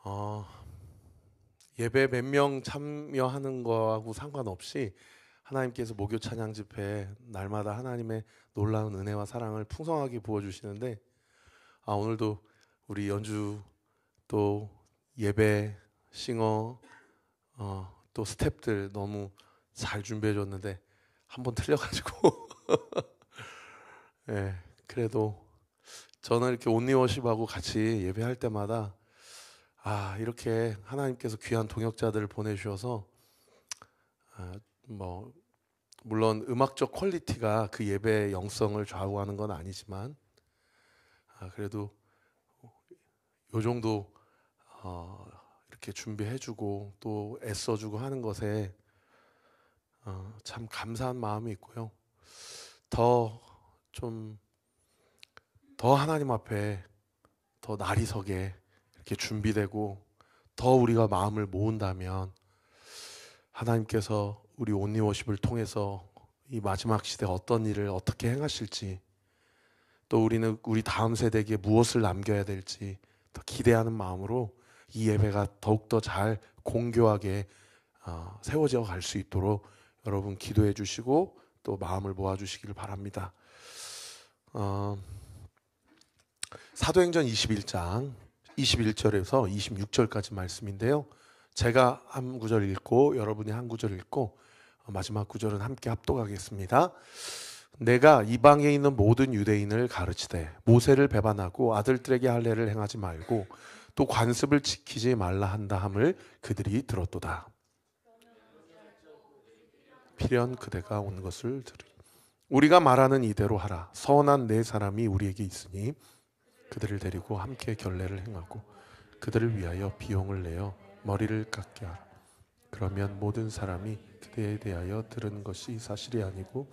어, 예배 몇 명 참여하는 거하고 상관없이 하나님께서 목요 찬양 집회 날마다 하나님의 놀라운 은혜와 사랑을 풍성하게 부어주시는데, 오늘도 우리 연주 또 예배 싱어 또 스태프들 너무 잘 준비해 줬는데 한 번 틀려가지고 예, 그래도 저는 이렇게 온리워십하고 같이 예배할 때마다 이렇게 하나님께서 귀한 동역자들을 보내주셔서 뭐 물론 음악적 퀄리티가 그 예배의 영성을 좌우하는 건 아니지만 그래도 요 정도 이렇게 준비해주고 또 애써주고 하는 것에 참 감사한 마음이 있고요. 더 좀 더 하나님 앞에 더 날이 서게 이렇게 준비되고 더 우리가 마음을 모은다면 하나님께서 우리 온리워십을 통해서 이 마지막 시대 어떤 일을 어떻게 행하실지, 또 우리는 우리 다음 세대에게 무엇을 남겨야 될지 더 기대하는 마음으로 이 예배가 더욱더 잘 공교하게 세워져 갈 수 있도록 여러분 기도해 주시고 또 마음을 모아 주시기를 바랍니다. 사도행전 21장 21절에서 26절까지 말씀인데요. 제가 한 구절 읽고 여러분이 한 구절 읽고 마지막 구절은 함께 합독하겠습니다. 내가 이방에 있는 모든 유대인을 가르치되 모세를 배반하고 아들들에게 할례를 행하지 말고 또 관습을 지키지 말라 한다 함을 그들이 들었도다. 필연 그대가 온 것을 들으리. 우리가 말하는 이대로 하라. 선한 네 사람이 우리에게 있으니 그들을 데리고 함께 결례를 행하고 그들을 위하여 비용을 내어 머리를 깎게 하라. 그러면 모든 사람이 그대에 대하여 들은 것이 사실이 아니고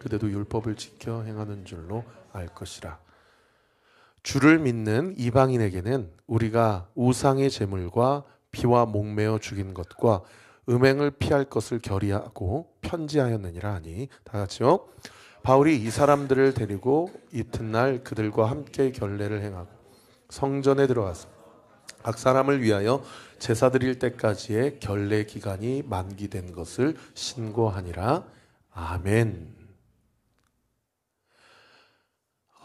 그대도 율법을 지켜 행하는 줄로 알 것이라. 주를 믿는 이방인에게는 우리가 우상의 제물과 피와 목매어 죽인 것과 음행을 피할 것을 결의하고 편지하였느니라 하니, 다 같이요. 바울이 이 사람들을 데리고 이튿날 그들과 함께 결례를 행하고 성전에 들어가서 각 사람을 위하여 제사 드릴 때까지의 결례 기간이 만기된 것을 신고하니라. 아멘.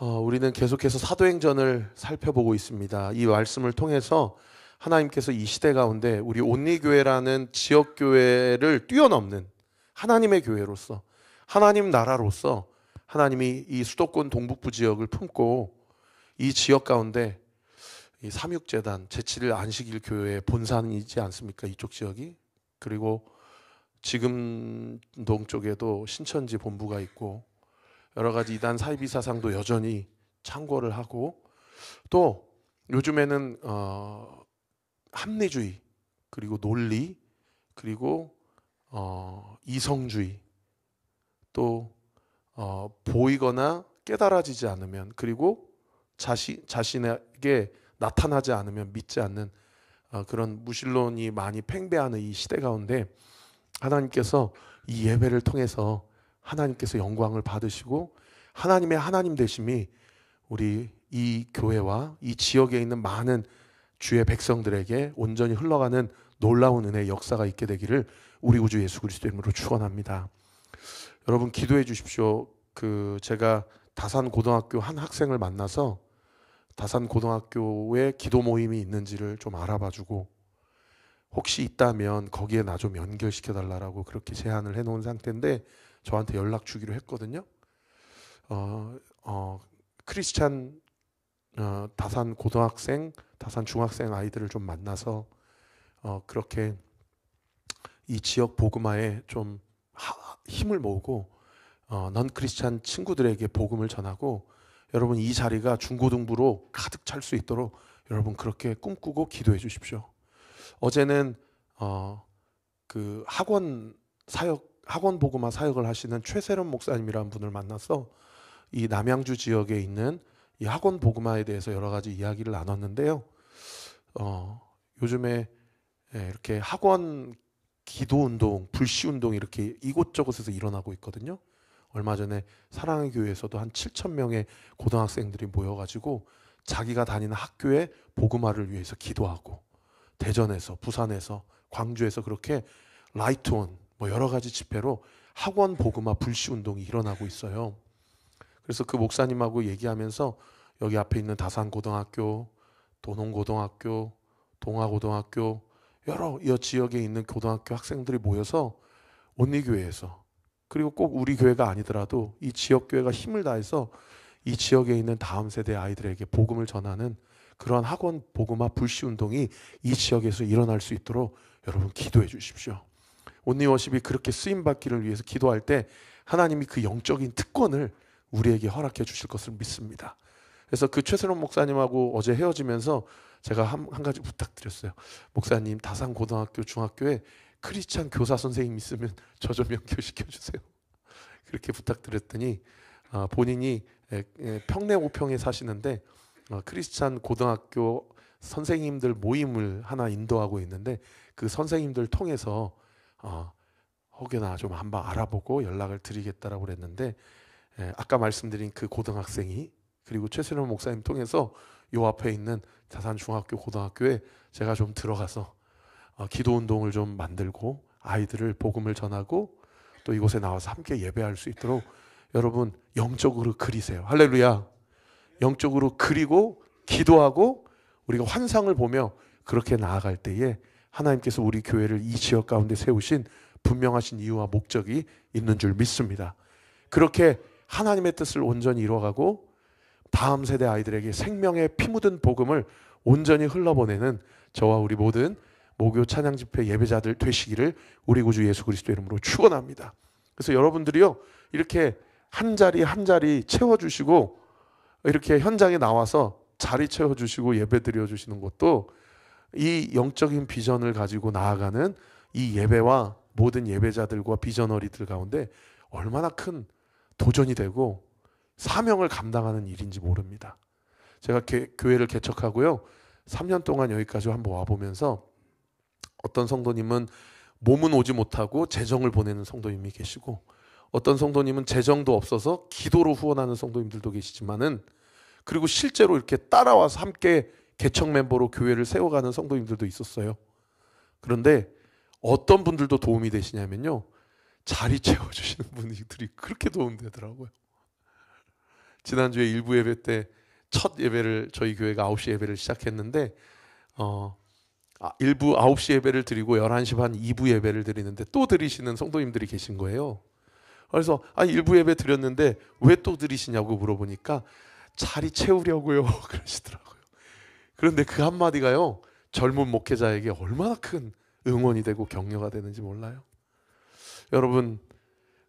우리는 계속해서 사도행전을 살펴보고 있습니다. 이 말씀을 통해서 하나님께서 이 시대 가운데 우리 온리교회라는 지역교회를 뛰어넘는 하나님의 교회로서, 하나님 나라로서 하나님이 이 수도권 동북부 지역을 품고 이 지역 가운데 이 삼육재단 제7일 안식일 교회의 본산이지 않습니까? 이쪽 지역이. 그리고 지금동 쪽에도 신천지 본부가 있고 여러 가지 이단 사이비 사상도 여전히 창궐을 하고, 또 요즘에는 합리주의, 그리고 논리, 그리고 이성주의, 또 보이거나 깨달아지지 않으면, 그리고 자신에게 나타나지 않으면 믿지 않는 그런 무신론이 많이 팽배하는 이 시대 가운데 하나님께서 이 예배를 통해서 하나님께서 영광을 받으시고 하나님의 하나님 되심이 우리 이 교회와 이 지역에 있는 많은 주의 백성들에게 온전히 흘러가는 놀라운 은혜의 역사가 있게 되기를 우리 구주 예수 그리스도 이름으로 축원합니다. 여러분 기도해 주십시오. 제가 다산 고등학교 한 학생을 만나서 다산 고등학교에 기도 모임이 있는지를 좀 알아봐주고 혹시 있다면 거기에 나 좀 연결시켜 달라고 그렇게 제안을 해놓은 상태인데 저한테 연락 주기로 했거든요. 크리스찬 다산 고등학생, 다산 중학생 아이들을 좀 만나서 그렇게 이 지역 복음화에 좀 힘을 모으고 넌 크리스찬 친구들에게 복음을 전하고 여러분 이 자리가 중고등부로 가득 찰 수 있도록 여러분 그렇게 꿈꾸고 기도해 주십시오. 어제는 그 학원 복음화 사역을 하시는 최세련 목사님이라는 분을 만나서 이 남양주 지역에 있는 이 학원 복음화에 대해서 여러 가지 이야기를 나눴는데요. 요즘에 이렇게 학원 기도 운동, 불시 운동이 이렇게 이곳저곳에서 일어나고 있거든요. 얼마 전에 사랑의 교회에서도 한 7,000명의 고등학생들이 모여가지고 자기가 다니는 학교의 복음화를 위해서 기도하고 대전에서, 부산에서, 광주에서 그렇게 라이트온 뭐 여러 가지 집회로 학원 복음화 불시 운동이 일어나고 있어요. 그래서 그 목사님하고 얘기하면서 여기 앞에 있는 다산고등학교, 도농고등학교, 동아고등학교 여러 이 지역에 있는 고등학교 학생들이 모여서 온리교회에서, 그리고 꼭 우리 교회가 아니더라도 이 지역교회가 힘을 다해서 이 지역에 있는 다음 세대 아이들에게 복음을 전하는 그러한 학원 복음화 불시 운동이 이 지역에서 일어날 수 있도록 여러분 기도해 주십시오. 온리워십이 그렇게 쓰임받기를 위해서 기도할 때 하나님이 그 영적인 특권을 우리에게 허락해 주실 것을 믿습니다. 그래서 그 최선원 목사님하고 어제 헤어지면서 제가 한 가지 부탁드렸어요. 목사님, 다산고등학교 중학교에 크리스찬 교사 선생님 있으면 저 좀 연결시켜 주세요. 그렇게 부탁드렸더니 본인이 평내 5평에 사시는데 크리스찬 고등학교 선생님들 모임을 하나 인도하고 있는데 그 선생님들 통해서 혹여나 좀 한번 알아보고 연락을 드리겠다라고 그랬는데, 아까 말씀드린 그 고등학생이 그리고 최순원 목사님 통해서 요 앞에 있는 다산중학교 고등학교에 제가 좀 들어가서 기도 운동을 좀 만들고 아이들을 복음을 전하고 또 이곳에 나와서 함께 예배할 수 있도록 여러분 영적으로 그리세요. 할렐루야. 영적으로 그리고 기도하고 우리가 환상을 보며 그렇게 나아갈 때에 하나님께서 우리 교회를 이 지역 가운데 세우신 분명하신 이유와 목적이 있는 줄 믿습니다. 그렇게 하나님의 뜻을 온전히 이루어가고 다음 세대 아이들에게 생명의 피 묻은 복음을 온전히 흘러보내는 저와 우리 모든 모교 찬양 집회 예배자들 되시기를 우리 구주 예수 그리스도 이름으로 축원합니다. 그래서 여러분들이요 이렇게 한 자리 한 자리 채워주시고 이렇게 현장에 나와서 자리 채워주시고 예배 드려주시는 것도 이 영적인 비전을 가지고 나아가는 이 예배와 모든 예배자들과 비전어리들 가운데 얼마나 큰 도전이 되고 사명을 감당하는 일인지 모릅니다. 제가 교회를 개척하고요 3년 동안 여기까지 한번 와보면서 어떤 성도님은 몸은 오지 못하고 재정을 보내는 성도님이 계시고 어떤 성도님은 재정도 없어서 기도로 후원하는 성도님들도 계시지만은 그리고 실제로 이렇게 따라와서 함께 개척 멤버로 교회를 세워가는 성도님들도 있었어요. 그런데 어떤 분들도 도움이 되시냐면요 자리 채워주시는 분들이 그렇게 도움되더라고요. 지난주에 일부 예배 때 첫 예배를 저희 교회가 9시 예배를 시작했는데 일부 9시 예배를 드리고 11시 반 2부 예배를 드리는데 또 드리시는 성도님들이 계신 거예요. 그래서 일부 예배 드렸는데 왜 또 드리시냐고 물어보니까 자리 채우려고요 그러시더라고요. 그런데 그 한마디가요 젊은 목회자에게 얼마나 큰 응원이 되고 격려가 되는지 몰라요. 여러분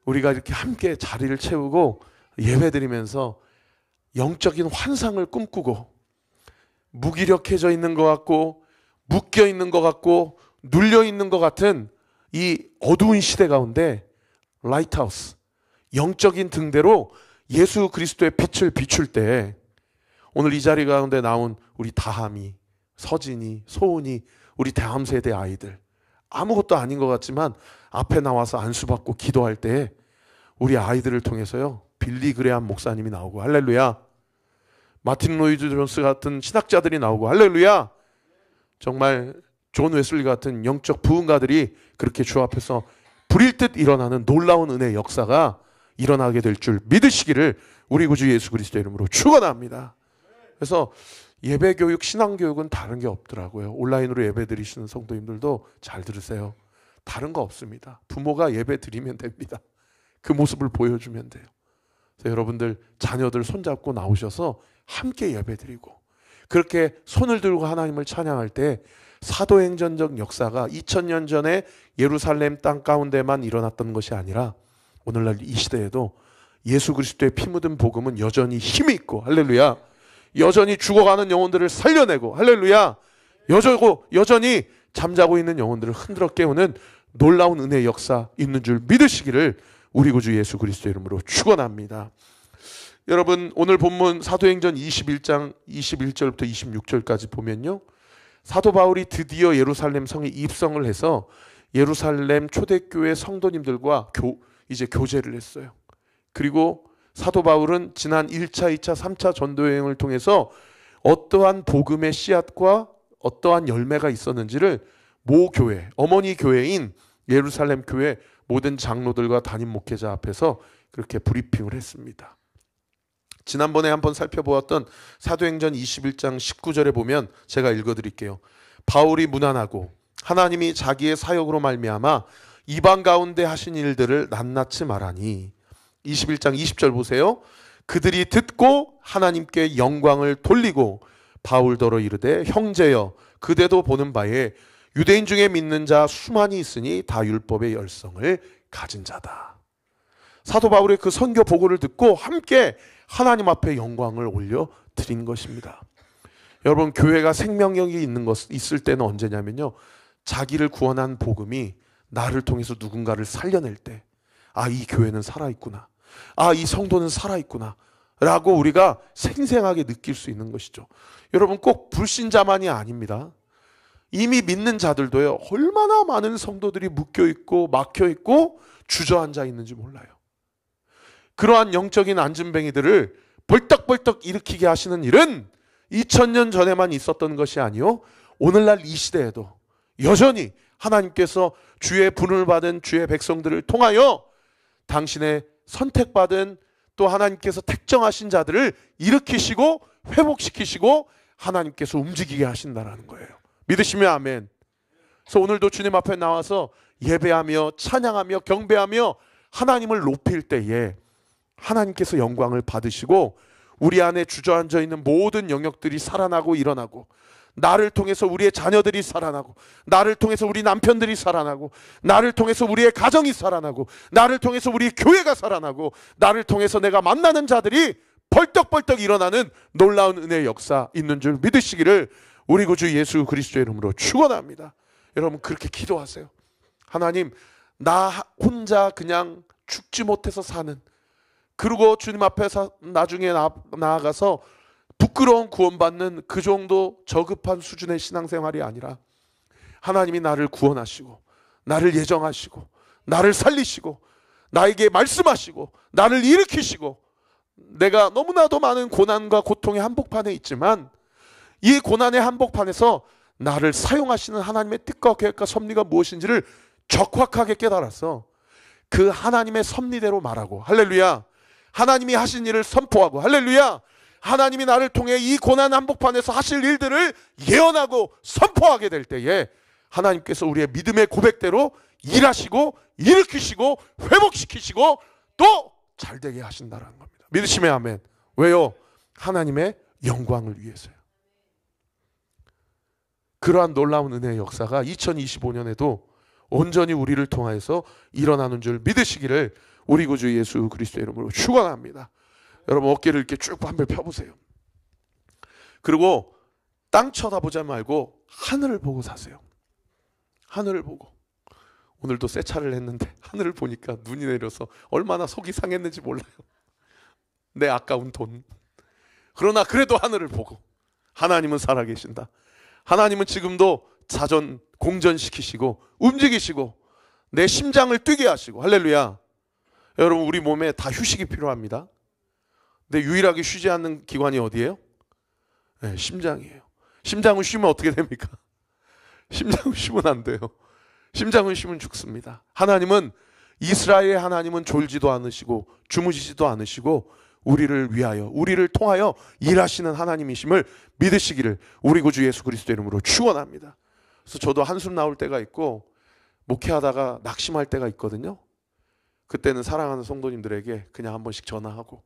우리가 이렇게 함께 자리를 채우고 예배드리면서 영적인 환상을 꿈꾸고 무기력해져 있는 것 같고 묶여 있는 것 같고 눌려 있는 것 같은 이 어두운 시대 가운데 라이트하우스 영적인 등대로 예수 그리스도의 빛을 비출 때 오늘 이 자리 가운데 나온 우리 다함이, 서진이, 소은이 우리 다음 세대 아이들 아무것도 아닌 것 같지만 앞에 나와서 안수받고 기도할 때 우리 아이들을 통해서요 빌리 그레함 목사님이 나오고 할렐루야 마틴 로이드 존스 같은 신학자들이 나오고 할렐루야 정말 존 웨슬리 같은 영적 부흥가들이 그렇게 주 앞에서 불일 듯 일어나는 놀라운 은혜의 역사가 일어나게 될 줄 믿으시기를 우리 구주 예수 그리스도의 이름으로 축원합니다. 그래서 예배교육, 신앙교육은 다른 게 없더라고요. 온라인으로 예배 드리시는 성도님들도 잘 들으세요. 다른 거 없습니다. 부모가 예배 드리면 됩니다. 그 모습을 보여주면 돼요. 그래서 여러분들 자녀들 손잡고 나오셔서 함께 예배 드리고 그렇게 손을 들고 하나님을 찬양할 때 사도행전적 역사가 2000년 전에 예루살렘 땅 가운데만 일어났던 것이 아니라 오늘날 이 시대에도 예수 그리스도의 피 묻은 복음은 여전히 힘이 있고 할렐루야 여전히 죽어가는 영혼들을 살려내고 할렐루야 여전히 잠자고 있는 영혼들을 흔들어 깨우는 놀라운 은혜의 역사 있는 줄 믿으시기를 우리 구주 예수 그리스도의 이름으로 축원합니다. 여러분 오늘 본문 사도행전 21장 21절부터 26절까지 보면요 사도 바울이 드디어 예루살렘 성에 입성을 해서 예루살렘 초대교회 성도님들과 이제 교제를 했어요. 그리고 사도 바울은 지난 1차, 2차, 3차 전도 여행을 통해서 어떠한 복음의 씨앗과 어떠한 열매가 있었는지를 모 교회, 어머니 교회인 예루살렘 교회 모든 장로들과 담임 목회자 앞에서 그렇게 브리핑을 했습니다. 지난번에 한번 살펴보았던 사도행전 21장 19절에 보면 제가 읽어드릴게요. 바울이 문안하고 하나님이 자기의 사역으로 말미암아 이방 가운데 하신 일들을 낱낱이 말하니 21장 20절 보세요. 그들이 듣고 하나님께 영광을 돌리고 바울더러 이르되 형제여 그대도 보는 바에 유대인 중에 믿는 자 수많이 있으니 다 율법의 열성을 가진 자다. 사도 바울의 그 선교 보고를 듣고 함께 하나님 앞에 영광을 올려 드린 것입니다. 여러분, 교회가 생명력이 있을 때는 언제냐면요, 자기를 구원한 복음이 나를 통해서 누군가를 살려낼 때, 아, 이 교회는 살아있구나, 아, 이 성도는 살아있구나 라고 우리가 생생하게 느낄 수 있는 것이죠. 여러분, 꼭 불신자만이 아닙니다. 이미 믿는 자들도요, 얼마나 많은 성도들이 묶여있고 막혀있고 주저앉아 있는지 몰라요. 그러한 영적인 안진뱅이들을 벌떡벌떡 일으키게 하시는 일은 2000년 전에만 있었던 것이 아니요, 오늘날 이 시대에도 여전히 하나님께서 주의 분을 받은 주의 백성들을 통하여 당신의 선택받은 또 하나님께서 택정하신 자들을 일으키시고 회복시키시고 하나님께서 움직이게 하신다는 거예요. 믿으시면 아멘. 그래서 오늘도 주님 앞에 나와서 예배하며 찬양하며 경배하며 하나님을 높일 때에 하나님께서 영광을 받으시고 우리 안에 주저앉아 있는 모든 영역들이 살아나고 일어나고, 나를 통해서 우리의 자녀들이 살아나고, 나를 통해서 우리 남편들이 살아나고, 나를 통해서 우리의 가정이 살아나고, 나를 통해서 우리 교회가 살아나고, 나를 통해서 내가 만나는 자들이 벌떡벌떡 일어나는 놀라운 은혜의 역사 있는 줄 믿으시기를 우리 구주 예수 그리스도의 이름으로 축원합니다. 여러분, 그렇게 기도하세요. 하나님, 나 혼자 그냥 죽지 못해서 사는, 그리고 주님 앞에서 나중에 나아가서 부끄러운 구원받는 그 정도 저급한 수준의 신앙생활이 아니라 하나님이 나를 구원하시고 나를 예정하시고 나를 살리시고 나에게 말씀하시고 나를 일으키시고, 내가 너무나도 많은 고난과 고통의 한복판에 있지만 이 고난의 한복판에서 나를 사용하시는 하나님의 뜻과 계획과 섭리가 무엇인지를 적확하게 깨달아서 그 하나님의 섭리대로 말하고, 할렐루야, 하나님이 하신 일을 선포하고, 할렐루야, 하나님이 나를 통해 이 고난 한복판에서 하실 일들을 예언하고 선포하게 될 때에 하나님께서 우리의 믿음의 고백대로 일하시고 일으키시고 회복시키시고 또 잘되게 하신다는 겁니다. 믿으시면 아멘. 왜요? 하나님의 영광을 위해서요. 그러한 놀라운 은혜의 역사가 2025년에도 온전히 우리를 통하여서 일어나는 줄 믿으시기를 우리 구주 예수 그리스도의 이름으로 축원합니다. 여러분, 어깨를 이렇게 쭉 한번 펴보세요. 그리고 땅 쳐다보지 말고 하늘을 보고 사세요. 하늘을 보고. 오늘도 세차를 했는데 하늘을 보니까 눈이 내려서 얼마나 속이 상했는지 몰라요. 내 아까운 돈. 그러나 그래도 하늘을 보고, 하나님은 살아계신다. 하나님은 지금도 자전 공전시키시고 움직이시고 내 심장을 뛰게 하시고, 할렐루야. 여러분, 우리 몸에 다 휴식이 필요합니다. 근데 유일하게 쉬지 않는 기관이 어디예요? 네, 심장이에요. 심장은 쉬면 어떻게 됩니까? 심장은 쉬면 안 돼요. 심장은 쉬면 죽습니다. 하나님은, 이스라엘의 하나님은 졸지도 않으시고 주무시지도 않으시고 우리를 위하여, 우리를 통하여 일하시는 하나님이심을 믿으시기를 우리 구주 예수 그리스도 이름으로 축원합니다. 그래서 저도 한숨 나올 때가 있고 목회하다가 낙심할 때가 있거든요. 그때는 사랑하는 성도님들에게 그냥 한 번씩 전화하고,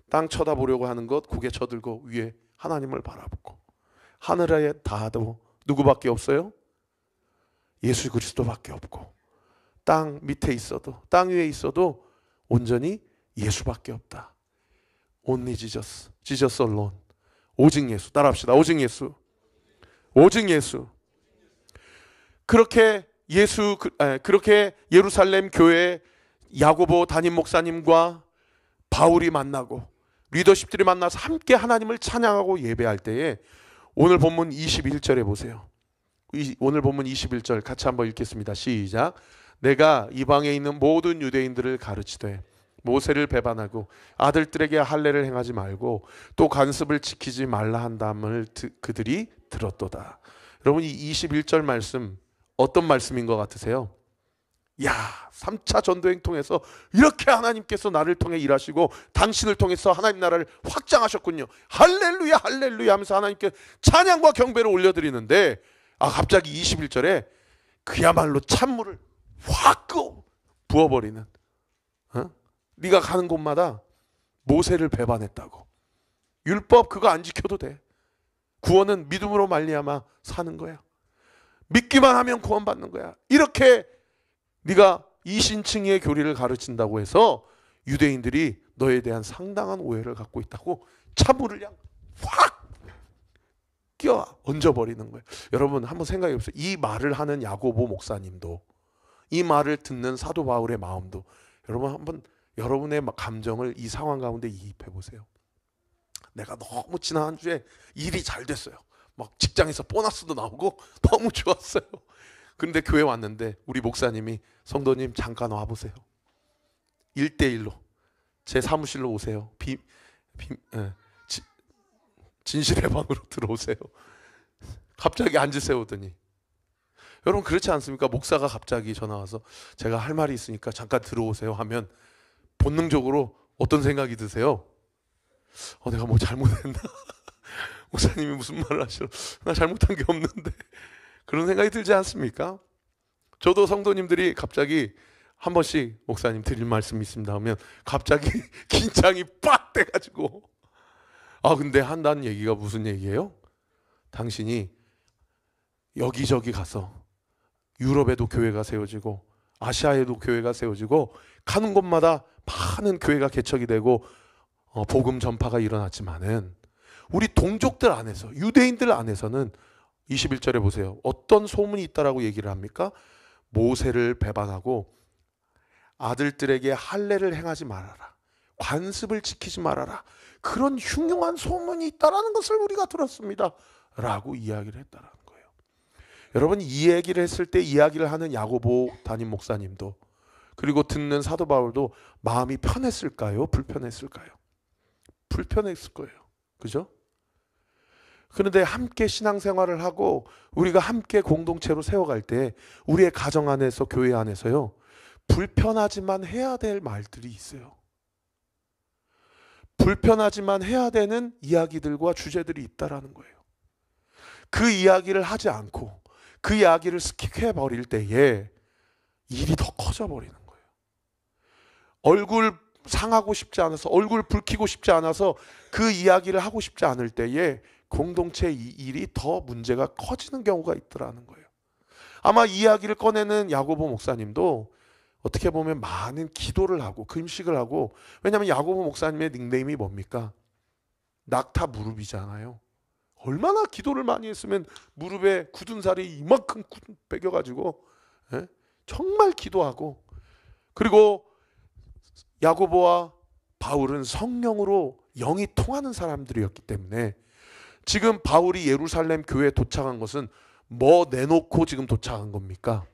땅 쳐다보려고 하는 것 고개 쳐들고 위에 하나님을 바라보고, 하늘에 닿아도 누구밖에 없어요? 예수 그리스도밖에 없고, 땅 밑에 있어도, 땅 위에 있어도 온전히 예수밖에 없다. Only Jesus, Jesus alone. 오직 예수. 따라합시다. 오직 예수. 오직 예수. 그렇게 그렇게 예루살렘 교회 야고보 담임 목사님과 바울이 만나고 리더십들이 만나서 함께 하나님을 찬양하고 예배할 때에 오늘 본문 21절에 보세요. 오늘 본문 21절 같이 한번 읽겠습니다. 시작. 내가 이방에 있는 모든 유대인들을 가르치되 모세를 배반하고 아들들에게 할례를 행하지 말고 또 관습을 지키지 말라 한다음을 그들이 들었도다. 여러분, 이 21절 말씀 어떤 말씀인 것 같으세요? 야, 3차 전도행 통해서 이렇게 하나님께서 나를 통해 일하시고 당신을 통해서 하나님 나라를 확장하셨군요. 할렐루야 할렐루야 하면서 하나님께 찬양과 경배를 올려드리는데, 갑자기 21절에 그야말로 찬물을 확 부어버리는, 네가 가는 곳마다 모세를 배반했다고. 율법 그거 안 지켜도 돼. 구원은 믿음으로 말미암아 사는 거야. 믿기만 하면 구원받는 거야. 이렇게 네가 이신칭의의 교리를 가르친다고 해서 유대인들이 너에 대한 상당한 오해를 갖고 있다고 찬물을 그냥 확 끼워 얹어버리는 거예요. 여러분 한번 생각해 보세요. 이 말을 하는 야고보 목사님도, 이 말을 듣는 사도 바울의 마음도, 여러분 한번 여러분의 감정을 이 상황 가운데 이입해 보세요. 내가 너무 지난 한 주에 일이 잘 됐어요. 막 직장에서 보너스도 나오고 너무 좋았어요. 그런데 교회 왔는데 우리 목사님이, 성도님 잠깐 와보세요. 1대1로 제 사무실로 오세요. 진실의 방으로 들어오세요. 갑자기 앉으세요 오더니, 여러분 그렇지 않습니까? 목사가 갑자기 전화 와서 제가 할 말이 있으니까 잠깐 들어오세요 하면 본능적으로 어떤 생각이 드세요? 내가 뭐 잘못했나? 목사님이 무슨 말을 하시러, 나 잘못한 게 없는데, 그런 생각이 들지 않습니까? 저도 성도님들이 갑자기 한 번씩 목사님 드릴 말씀이 있습니다 하면 갑자기 긴장이 빡 돼가지고, 근데 한다는 얘기가 무슨 얘기예요? 당신이 여기저기 가서 유럽에도 교회가 세워지고 아시아에도 교회가 세워지고 가는 곳마다 많은 교회가 개척이 되고 복음 전파가 일어났지만은 우리 동족들 안에서, 유대인들 안에서는 21절에 보세요. 어떤 소문이 있다라고 얘기를 합니까? 모세를 배반하고 아들들에게 할례를 행하지 말아라, 관습을 지키지 말아라, 그런 흉흉한 소문이 있다라는 것을 우리가 들었습니다 라고 이야기를 했다라는 거예요. 여러분, 이 얘기를 했을 때 이야기를 하는 야고보 담임 목사님도, 그리고 듣는 사도 바울도 마음이 편했을까요? 불편했을까요? 불편했을 거예요. 그죠? 그런데 함께 신앙생활을 하고 우리가 함께 공동체로 세워갈 때 우리의 가정 안에서, 교회 안에서요, 불편하지만 해야 될 말들이 있어요. 불편하지만 해야 되는 이야기들과 주제들이 있다라는 거예요. 그 이야기를 하지 않고 그 이야기를 스킵해 버릴 때에 일이 더 커져 버리는 거예요. 얼굴 상하고 싶지 않아서, 얼굴 붉히고 싶지 않아서 그 이야기를 하고 싶지 않을 때에 공동체 일이 더 문제가 커지는 경우가 있더라는 거예요. 아마 이 이야기를 꺼내는 야고보 목사님도 어떻게 보면 많은 기도를 하고 금식을 하고, 왜냐하면 야고보 목사님의 닉네임이 뭡니까? 낙타 무릎이잖아요. 얼마나 기도를 많이 했으면 무릎에 굳은 살이 이만큼 베겨가지고 정말 기도하고, 그리고 야고보와 바울은 성령으로 영이 통하는 사람들이었기 때문에 지금 바울이 예루살렘 교회에 도착한 것은 뭐 내놓고 지금 도착한 겁니까?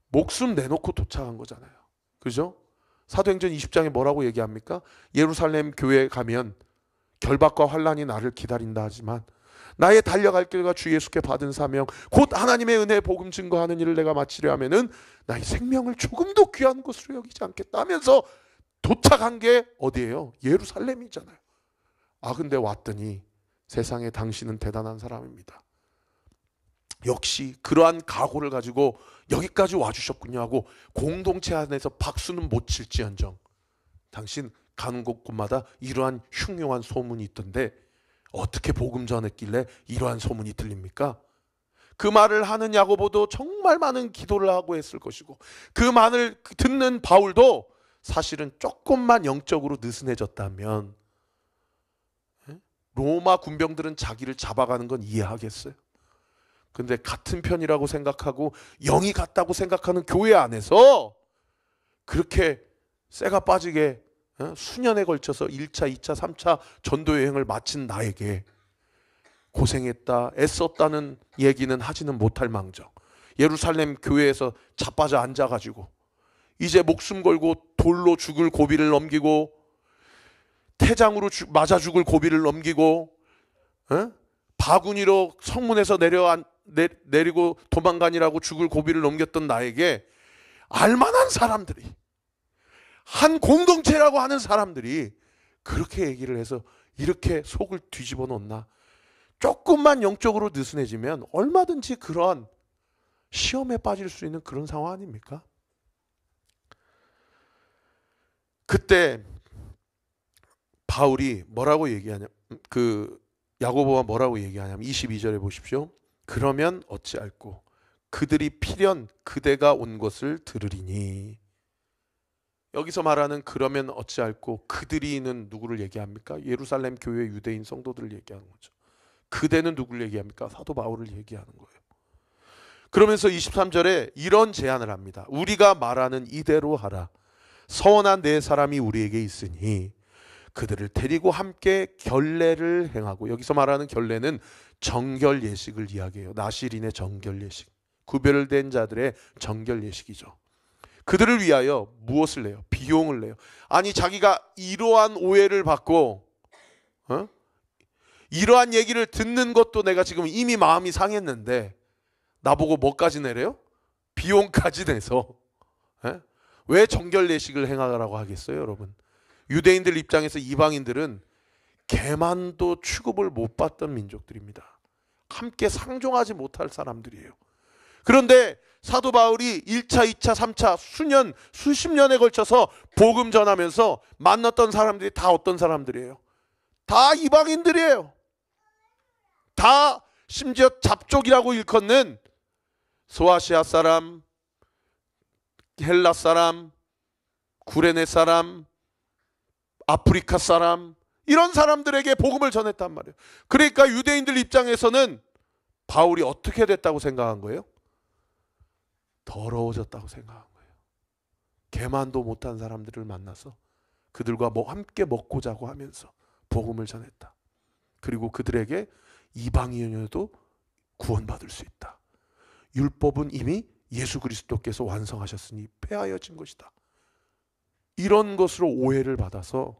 목숨 내놓고 도착한 거잖아요. 그죠? 사도행전 20장에 뭐라고 얘기합니까? 예루살렘 교회에 가면 결박과 환난이 나를 기다린다 하지만 나의 달려갈 길과 주 예수께 받은 사명 곧 하나님의 은혜의 복음 증거하는 일을 내가 마치려 하면은 나의 생명을 조금도 귀한 것으로 여기지 않겠다 하면서 도착한 게 어디예요? 예루살렘이잖아요. 근데 왔더니 세상에 당신은 대단한 사람입니다. 역시 그러한 각오를 가지고 여기까지 와주셨군요 하고 공동체 안에서 박수는 못 칠지언정 당신 가는 곳곳마다 이러한 흉흉한 소문이 있던데 어떻게 복음 전했길래 이러한 소문이 들립니까? 그 말을 하는 야고보도 정말 많은 기도를 하고 했을 것이고, 그 말을 듣는 바울도 사실은 조금만 영적으로 느슨해졌다면 로마 군병들은 자기를 잡아가는 건 이해하겠어요. 근데 같은 편이라고 생각하고 영이 같다고 생각하는 교회 안에서 그렇게 쇠가 빠지게 수년에 걸쳐서 1차, 2차, 3차 전도 여행을 마친 나에게 고생했다, 애썼다는 얘기는 하지는 못할 망정 예루살렘 교회에서 자빠져 앉아가지고 이제 목숨 걸고 돌로 죽을 고비를 넘기고 태장으로 맞아 죽을 고비를 넘기고 바구니로 성문에서 내리고 도망가니라고 죽을 고비를 넘겼던 나에게 알만한 사람들이, 한 공동체라고 하는 사람들이 그렇게 얘기를 해서 이렇게 속을 뒤집어 놓나. 조금만 영적으로 느슨해지면 얼마든지 그런 시험에 빠질 수 있는 그런 상황 아닙니까? 그때 바울이 뭐라고 얘기하냐, 야고보가 뭐라고 얘기하냐면 22절에 보십시오. 그러면 어찌할꼬 그들이 필연 그대가 온 것을 들으리니. 여기서 말하는 그러면 어찌할꼬 그들이는 누구를 얘기합니까? 예루살렘 교회 유대인 성도들을 얘기하는 거죠. 그대는 누구를 얘기합니까? 사도 바울을 얘기하는 거예요. 그러면서 23절에 이런 제안을 합니다. 우리가 말하는 이대로 하라. 선한 네 사람이 우리에게 있으니 그들을 데리고 함께 결례를 행하고, 여기서 말하는 결례는 정결 예식을 이야기해요. 나실인의 정결 예식, 구별된 자들의 정결 예식이죠. 그들을 위하여 무엇을 내요? 비용을 내요. 아니, 자기가 이러한 오해를 받고 이러한 얘기를 듣는 것도 내가 지금 이미 마음이 상했는데 나보고 뭐까지 내래요? 비용까지 내서. 왜 정결 예식을 행하라고 하겠어요, 여러분? 유대인들 입장에서 이방인들은 개만도 취급을 못 받던 민족들입니다. 함께 상종하지 못할 사람들이에요. 그런데 사도 바울이 1차, 2차, 3차 수십 년에 걸쳐서 복음 전하면서 만났던 사람들이 다 어떤 사람들이에요? 다 이방인들이에요. 다 심지어 잡족이라고 일컫는 소아시아 사람, 헬라 사람, 구레네 사람, 아프리카 사람, 이런 사람들에게 복음을 전했단 말이에요. 그러니까 유대인들 입장에서는 바울이 어떻게 됐다고 생각한 거예요? 더러워졌다고 생각한 거예요. 개만도 못한 사람들을 만나서 그들과 함께 먹고 자고 하면서 복음을 전했다. 그리고 그들에게 이방인여도 구원받을 수 있다. 율법은 이미 예수 그리스도께서 완성하셨으니 폐하여진 것이다. 이런 것으로 오해를 받아서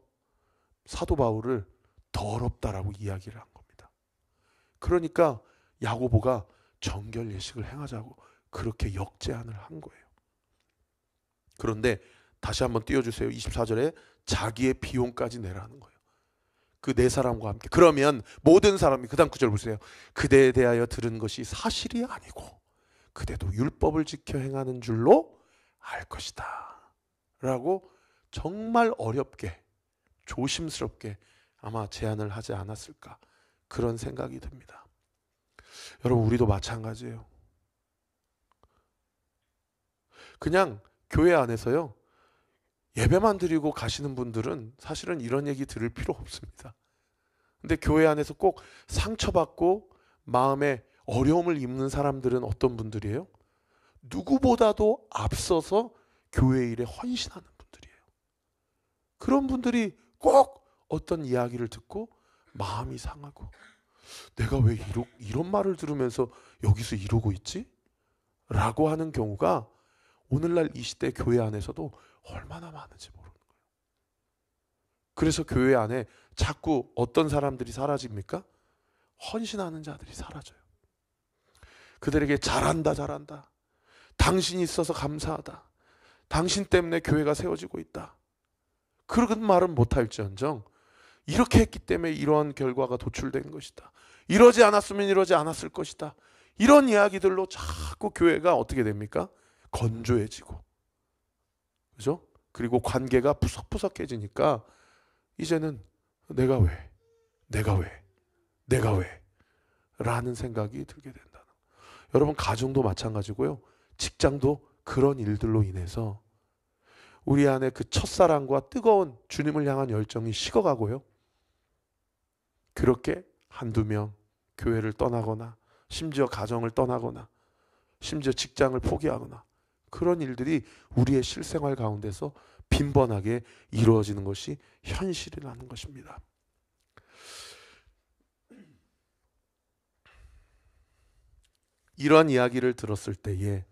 사도 바울을 더럽다라고 이야기를 한 겁니다. 그러니까 야고보가 정결 예식을 행하자고 그렇게 역제안을 한 거예요. 그런데 다시 한번 띄워주세요. 24절에 자기의 비용까지 내라는 거예요. 그 네 사람과 함께. 그러면 모든 사람이, 그 다음 구절 보세요. 그대에 대하여 들은 것이 사실이 아니고 그대도 율법을 지켜 행하는 줄로 알 것이다 라고 정말 어렵게 조심스럽게 아마 제안을 하지 않았을까, 그런 생각이 듭니다. 여러분, 우리도 마찬가지예요. 그냥 교회 안에서요, 예배만 드리고 가시는 분들은 사실은 이런 얘기 들을 필요 없습니다. 근데 교회 안에서 꼭 상처받고 마음에 어려움을 입는 사람들은 어떤 분들이에요? 누구보다도 앞서서 교회 일에 헌신하는 분들이에요. 그런 분들이 꼭 어떤 이야기를 듣고 마음이 상하고, 내가 왜 이런 말을 들으면서 여기서 이러고 있지? 라고 하는 경우가 오늘날 이 시대 교회 안에서도 얼마나 많은지 모르는 거예요. 그래서 교회 안에 자꾸 어떤 사람들이 사라집니까? 헌신하는 자들이 사라져요. 그들에게 잘한다, 잘한다. 당신이 있어서 감사하다. 당신 때문에 교회가 세워지고 있다. 그런 말은 못할지언정 이렇게 했기 때문에 이러한 결과가 도출된 것이다. 이러지 않았으면 이러지 않았을 것이다. 이런 이야기들로 자꾸 교회가 어떻게 됩니까? 건조해지고, 그죠? 그리고 관계가 푸석푸석해지니까 이제는 내가 왜 라는 생각이 들게 된다. 여러분, 가정도 마찬가지고요. 직장도 그런 일들로 인해서 우리 안에 그 첫사랑과 뜨거운 주님을 향한 열정이 식어가고요. 그렇게 한두 명 교회를 떠나거나, 심지어 가정을 떠나거나, 심지어 직장을 포기하거나, 그런 일들이 우리의 실생활 가운데서 빈번하게 이루어지는 것이 현실이라는 것입니다. 이러한 이야기를 들었을 때에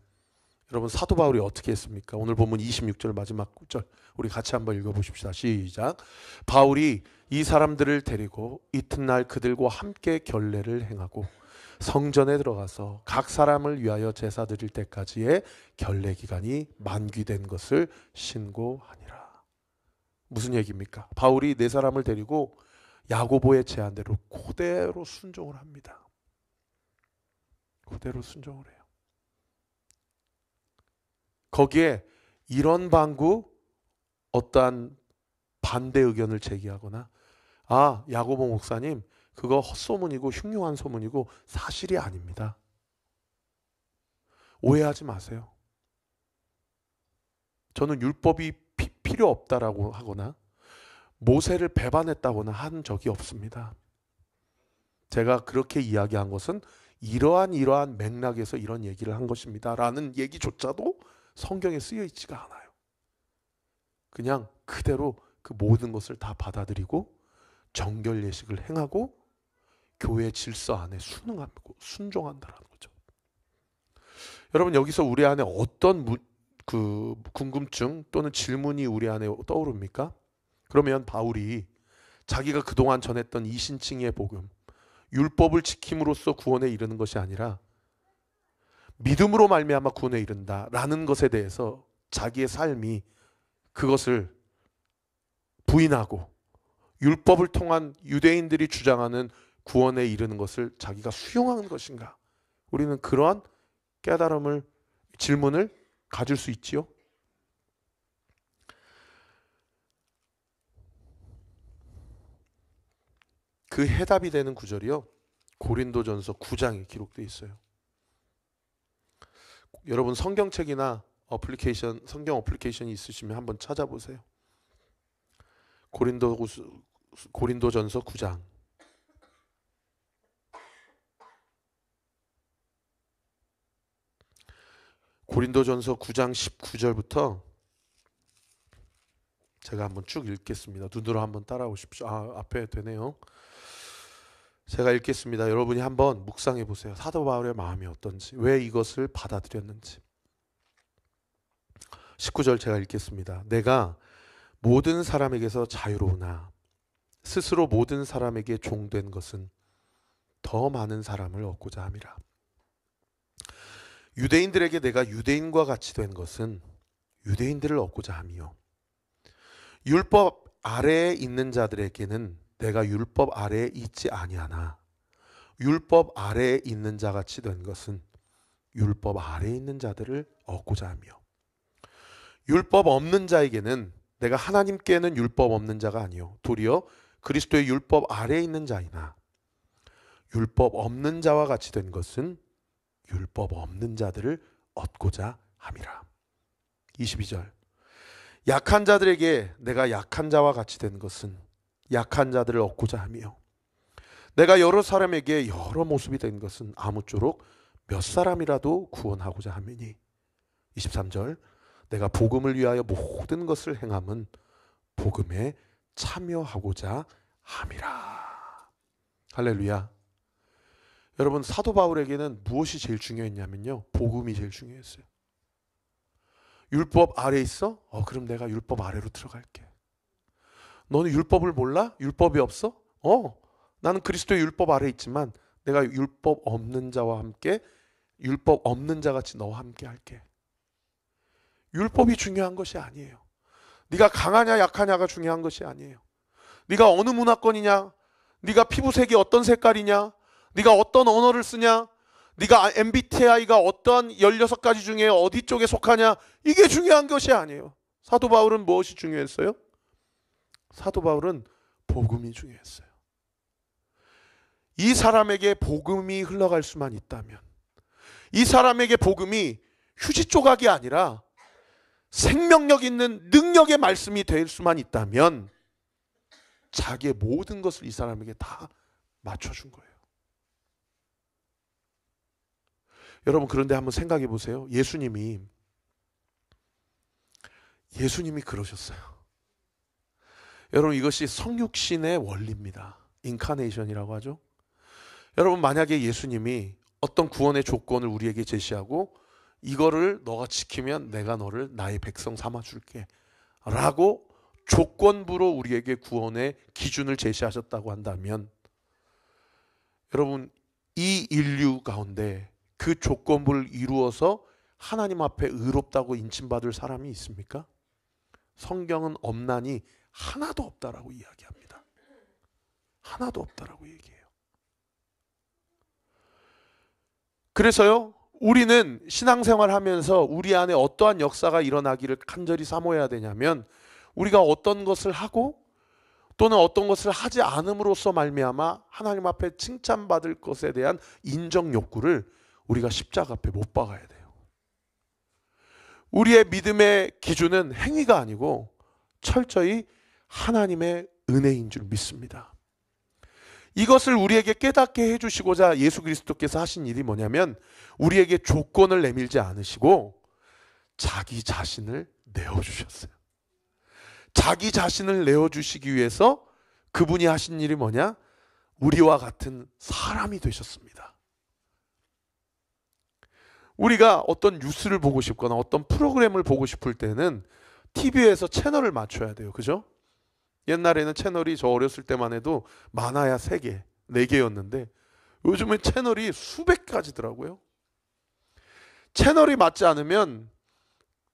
여러분 사도 바울이 어떻게 했습니까? 오늘 본문 26절 마지막 절 우리 같이 한번 읽어보십시다. 시작. 바울이 이 사람들을 데리고 이튿날 그들과 함께 결례를 행하고 성전에 들어가서 각 사람을 위하여 제사 드릴 때까지의 결례 기간이 만기된 것을 신고하니라. 무슨 얘기입니까? 바울이 네 사람을 데리고 야고보의 제안대로 그대로 순종을 합니다. 그대로 순종을 해요. 거기에 이런 방구 어떠한 반대 의견을 제기하거나 야고보 목사님 그거 헛소문이고 흉흉한 소문이고 사실이 아닙니다. 오해하지 마세요. 저는 율법이 필요 없다라고 하거나 모세를 배반했다거나 한 적이 없습니다. 제가 그렇게 이야기한 것은 이러한 맥락에서 이런 얘기를 한 것입니다 라는 얘기조차도 성경에 쓰여 있지가 않아요. 그냥 그대로 그 모든 것을 다 받아들이고 정결 예식을 행하고 교회 질서 안에 순응하고 순종한다는 거죠. 여러분 여기서 우리 안에 어떤 궁금증 또는 질문이 우리 안에 떠오릅니까? 그러면 바울이 자기가 그동안 전했던 이신칭의 복음, 율법을 지킴으로써 구원에 이르는 것이 아니라 믿음으로 말미암아 구원에 이른다라는 것에 대해서 자기의 삶이 그것을 부인하고 율법을 통한 유대인들이 주장하는 구원에 이르는 것을 자기가 수용하는 것인가? 우리는 그러한 깨달음을, 질문을 가질 수 있지요. 그 해답이 되는 구절이요, 고린도전서 9장에 기록되어 있어요. 여러분 성경책이나 어플리케이션, 성경 어플리케이션이 있으시면 한번 찾아보세요. 고린도전서 9장. 고린도전서 9장 19절부터 제가 한번 쭉 읽겠습니다. 눈으로 한번 따라오십시오. 앞에 되네요. 제가 읽겠습니다. 여러분이 한번 묵상해 보세요. 사도 바울의 마음이 어떤지, 왜 이것을 받아들였는지. 19절 제가 읽겠습니다. 내가 모든 사람에게서 자유로우나 스스로 모든 사람에게 종된 것은 더 많은 사람을 얻고자 함이라. 유대인들에게 내가 유대인과 같이 된 것은 유대인들을 얻고자 함이요, 율법 아래에 있는 자들에게는 내가 율법 아래에 있지 아니하나 율법 아래에 있는 자같이 된 것은 율법 아래에 있는 자들을 얻고자 하며, 율법 없는 자에게는 내가 하나님께는 율법 없는 자가 아니요 도리어 그리스도의 율법 아래에 있는 자이나 율법 없는 자와 같이 된 것은 율법 없는 자들을 얻고자 함이라. 22절. 약한 자들에게 내가 약한 자와 같이 된 것은 약한 자들을 얻고자 하며, 내가 여러 사람에게 여러 모습이 된 것은 아무쪼록 몇 사람이라도 구원하고자 함이니. 23절. 내가 복음을 위하여 모든 것을 행함은 복음에 참여하고자 함이라. 할렐루야. 여러분 사도 바울에게는 무엇이 제일 중요했냐면요, 복음이 제일 중요했어요. 율법 아래에 있어? 그럼 내가 율법 아래로 들어갈게. 너는 율법을 몰라? 율법이 없어? 나는 그리스도의 율법 아래에 있지만 내가 율법 없는 자와 함께, 율법 없는 자같이 너와 함께 할게. 율법이 중요한 것이 아니에요. 네가 강하냐 약하냐가 중요한 것이 아니에요. 네가 어느 문화권이냐, 네가 피부색이 어떤 색깔이냐, 네가 어떤 언어를 쓰냐, 네가 MBTI가 어떤 16가지 중에 어디 쪽에 속하냐, 이게 중요한 것이 아니에요. 사도 바울은 무엇이 중요했어요? 사도 바울은 복음이 중요했어요. 이 사람에게 복음이 흘러갈 수만 있다면, 이 사람에게 복음이 휴지 조각이 아니라 생명력 있는 능력의 말씀이 될 수만 있다면 자기의 모든 것을 이 사람에게 다 맞춰준 거예요. 여러분 그런데 한번 생각해 보세요. 예수님이 그러셨어요. 여러분 이것이 성육신의 원리입니다. 인카네이션이라고 하죠. 여러분 만약에 예수님이 어떤 구원의 조건을 우리에게 제시하고 이거를 너가 지키면 내가 너를 나의 백성 삼아 줄게 라고 조건부로 우리에게 구원의 기준을 제시하셨다고 한다면, 여러분, 이 인류 가운데 그 조건부를 이루어서 하나님 앞에 의롭다고 인칭받을 사람이 있습니까? 성경은 없나니 하나도 없다라고 이야기합니다. 하나도 없다라고 얘기해요. 그래서요, 우리는 신앙생활 하면서 우리 안에 어떠한 역사가 일어나기를 간절히 사모해야 되냐면, 우리가 어떤 것을 하고 또는 어떤 것을 하지 않음으로써 말미암아 하나님 앞에 칭찬받을 것에 대한 인정 욕구를 우리가 십자가 앞에 못 박아야 돼요. 우리의 믿음의 기준은 행위가 아니고 철저히 하나님의 은혜인 줄 믿습니다. 이것을 우리에게 깨닫게 해주시고자 예수 그리스도께서 하신 일이 뭐냐면, 우리에게 조건을 내밀지 않으시고 자기 자신을 내어주셨어요. 자기 자신을 내어주시기 위해서 그분이 하신 일이 뭐냐? 우리와 같은 사람이 되셨습니다. 우리가 어떤 뉴스를 보고 싶거나 어떤 프로그램을 보고 싶을 때는 TV에서 채널을 맞춰야 돼요. 그죠? 옛날에는 채널이 저 어렸을 때만 해도 많아야 3개, 4개였는데 요즘은 채널이 수백 가지더라고요. 채널이 맞지 않으면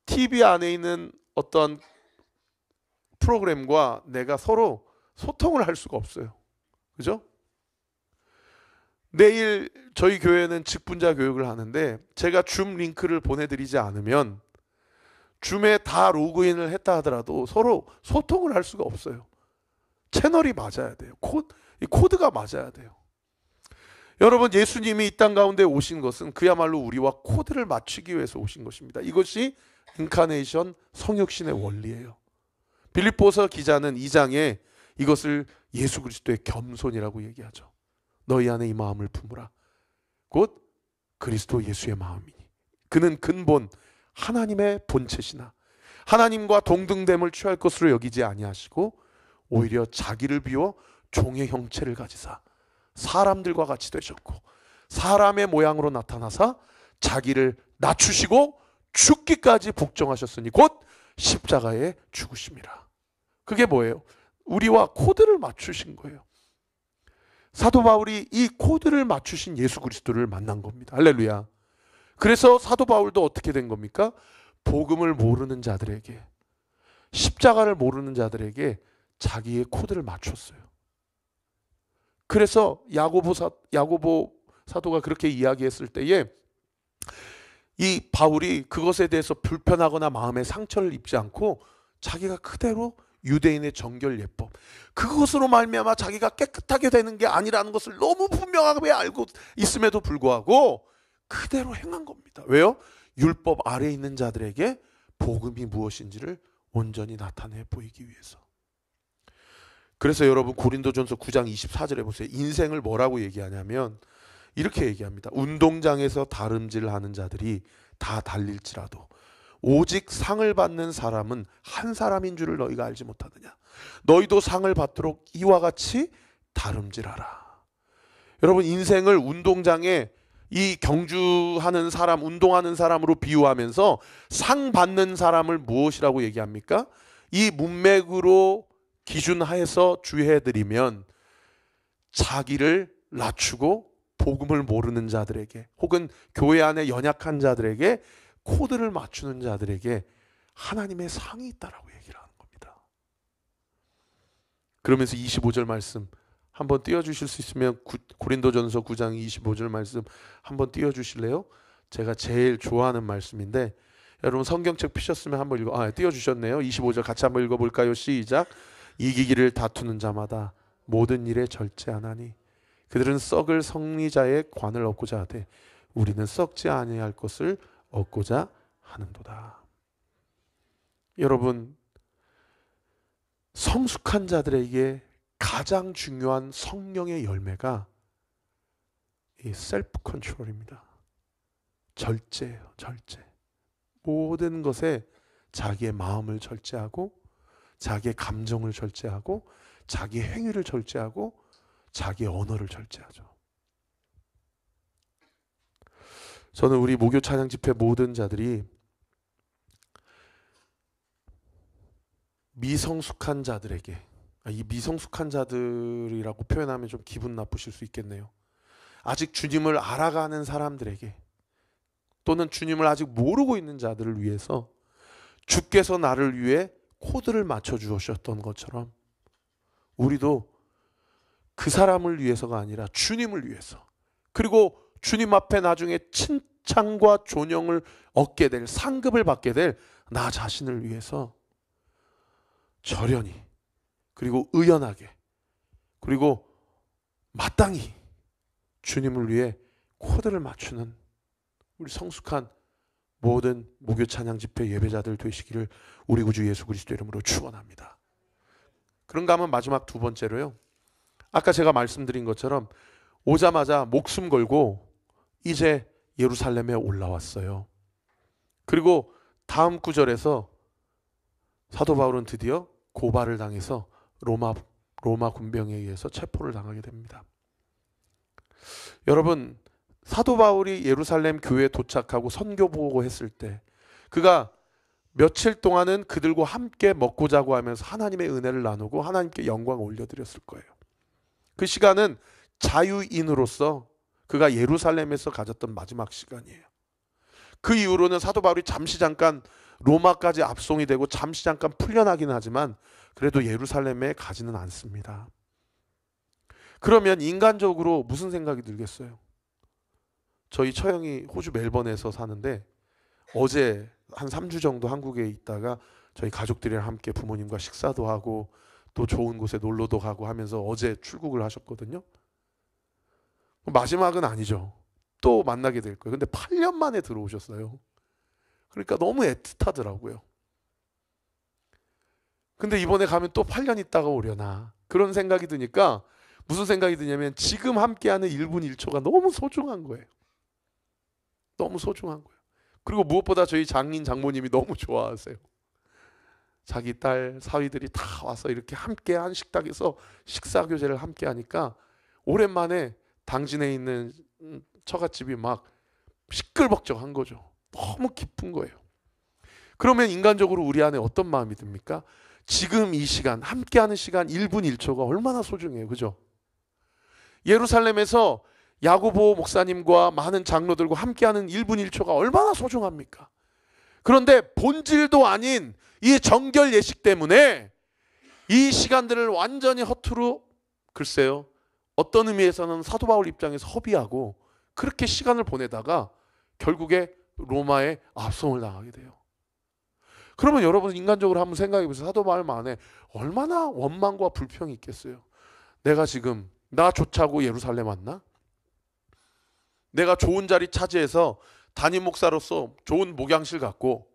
TV 안에 있는 어떤 프로그램과 내가 서로 소통을 할 수가 없어요. 그죠? 내일 저희 교회는 직분자 교육을 하는데 제가 줌 링크를 보내드리지 않으면 줌에 다 로그인을 했다 하더라도 서로 소통을 할 수가 없어요. 채널이 맞아야 돼요. 코드가 맞아야 돼요. 여러분, 예수님이 이 땅 가운데 오신 것은 그야말로 우리와 코드를 맞추기 위해서 오신 것입니다. 이것이 인카네이션 성육신의 원리예요. 빌립보서 기자는 2장에 이것을 예수 그리스도의 겸손이라고 얘기하죠. 너희 안에 이 마음을 품으라. 곧 그리스도 예수의 마음이니. 그는 근본 하나님의 본체시나 하나님과 동등됨을 취할 것으로 여기지 아니하시고 오히려 자기를 비워 종의 형체를 가지사 사람들과 같이 되셨고 사람의 모양으로 나타나사 자기를 낮추시고 죽기까지 복종하셨으니 곧 십자가에 죽으심이라. 그게 뭐예요? 우리와 코드를 맞추신 거예요. 사도 바울이 이 코드를 맞추신 예수 그리스도를 만난 겁니다. 할렐루야. 그래서 사도 바울도 어떻게 된 겁니까? 복음을 모르는 자들에게, 십자가를 모르는 자들에게 자기의 코드를 맞췄어요. 그래서 야고보 사도가 그렇게 이야기했을 때에 이 바울이 그것에 대해서 불편하거나 마음에 상처를 입지 않고 자기가 그대로 유대인의 정결 예법, 그것으로 말미암아 자기가 깨끗하게 되는 게 아니라는 것을 너무 분명하게 알고 있음에도 불구하고 그대로 행한 겁니다. 왜요? 율법 아래에 있는 자들에게 복음이 무엇인지를 온전히 나타내 보이기 위해서. 그래서 여러분, 고린도전서 9장 24절에 보세요. 인생을 뭐라고 얘기하냐면 이렇게 얘기합니다. 운동장에서 다름질하는 자들이 다 달릴지라도 오직 상을 받는 사람은 한 사람인 줄을 너희가 알지 못하느냐. 너희도 상을 받도록 이와 같이 다름질하라. 여러분, 인생을 운동장에 이 경주하는 사람, 운동하는 사람으로 비유하면서 상 받는 사람을 무엇이라고 얘기합니까? 이 문맥으로 기준하에서 주의해드리면 자기를 낮추고 복음을 모르는 자들에게 혹은 교회 안에 연약한 자들에게 코드를 맞추는 자들에게 하나님의 상이 있다라고 얘기를 하는 겁니다. 그러면서 25절 말씀 한번 띄워주실 수 있으면 고린도전서 9장 25절 말씀 한번 띄워주실래요? 제가 제일 좋아하는 말씀인데 여러분 성경책 피셨으면 한번 띄워주셨네요. 25절 같이 한번 읽어볼까요? 시작. 이기기를 다투는 자마다 모든 일에 절제하나니 그들은 썩을 성리자의 관을 얻고자 하되 우리는 썩지 아니할 것을 얻고자 하는도다. 여러분, 성숙한 자들에게 가장 중요한 성령의 열매가 이 셀프 컨트롤입니다. 절제예요. 절제. 모든 것에 자기의 마음을 절제하고 자기의 감정을 절제하고 자기의 행위를 절제하고 자기의 언어를 절제하죠. 저는 우리 목요 찬양 집회 모든 자들이 미성숙한 자들에게, 이 미성숙한 자들이라고 표현하면 좀 기분 나쁘실 수 있겠네요. 아직 주님을 알아가는 사람들에게, 또는 주님을 아직 모르고 있는 자들을 위해서 주께서 나를 위해 코드를 맞춰 주셨던 것처럼 우리도 그 사람을 위해서가 아니라 주님을 위해서, 그리고 주님 앞에 나중에 칭찬과 존영을 얻게 될, 상급을 받게 될 나 자신을 위해서 절연히, 그리고 의연하게, 그리고 마땅히 주님을 위해 코드를 맞추는 우리 성숙한 모든 목요 찬양 집회 예배자들 되시기를 우리 구주 예수 그리스도 이름으로 축원합니다. 그런가 하면 마지막 두 번째로요, 아까 제가 말씀드린 것처럼 오자마자 목숨 걸고 이제 예루살렘에 올라왔어요. 그리고 다음 구절에서 사도 바울은 드디어 고발을 당해서 로마 군병에 의해서 체포를 당하게 됩니다. 여러분, 사도 바울이 예루살렘 교회에 도착하고 선교보고 했을 때 그가 며칠 동안은 그들과 함께 먹고 자고 하면서 하나님의 은혜를 나누고 하나님께 영광을 올려드렸을 거예요. 그 시간은 자유인으로서 그가 예루살렘에서 가졌던 마지막 시간이에요. 그 이후로는 사도 바울이 잠시 잠깐 로마까지 압송이 되고 잠시 잠깐 풀려나긴 하지만 그래도 예루살렘에 가지는 않습니다. 그러면 인간적으로 무슨 생각이 들겠어요? 저희 처형이 호주 멜번에서 사는데 어제 한 3주 정도 한국에 있다가 저희 가족들이랑 함께 부모님과 식사도 하고 또 좋은 곳에 놀러도 가고 하면서 어제 출국을 하셨거든요. 마지막은 아니죠. 또 만나게 될 거예요. 근데 8년 만에 들어오셨어요. 그러니까 너무 애틋하더라고요. 근데 이번에 가면 또 8년 있다가 오려나 그런 생각이 드니까 무슨 생각이 드냐면 지금 함께하는 1분 1초가 너무 소중한 거예요. 너무 소중한 거예요. 그리고 무엇보다 저희 장인 장모님이 너무 좋아하세요. 자기 딸 사위들이 다 와서 이렇게 함께 한 식탁에서 식사 교제를 함께 하니까 오랜만에 당진에 있는 처갓집이 막 시끌벅적한 거죠. 너무 깊은 거예요. 그러면 인간적으로 우리 안에 어떤 마음이 듭니까? 지금 이 시간, 함께하는 시간 1분 1초가 얼마나 소중해요. 그죠? 예루살렘에서 야고보 목사님과 많은 장로들과 함께하는 1분 1초가 얼마나 소중합니까? 그런데 본질도 아닌 이 정결 예식 때문에 이 시간들을 완전히 허투루, 글쎄요, 어떤 의미에서는 사도 바울 입장에서 허비하고 그렇게 시간을 보내다가 결국에 로마에 압송을 당하게 돼요. 그러면 여러분 인간적으로 한번 생각해 보세요. 사도 바울 안에 얼마나 원망과 불평이 있겠어요. 내가 지금 나 좋자고 예루살렘 왔나? 내가 좋은 자리 차지해서 담임 목사로서 좋은 목양실 갖고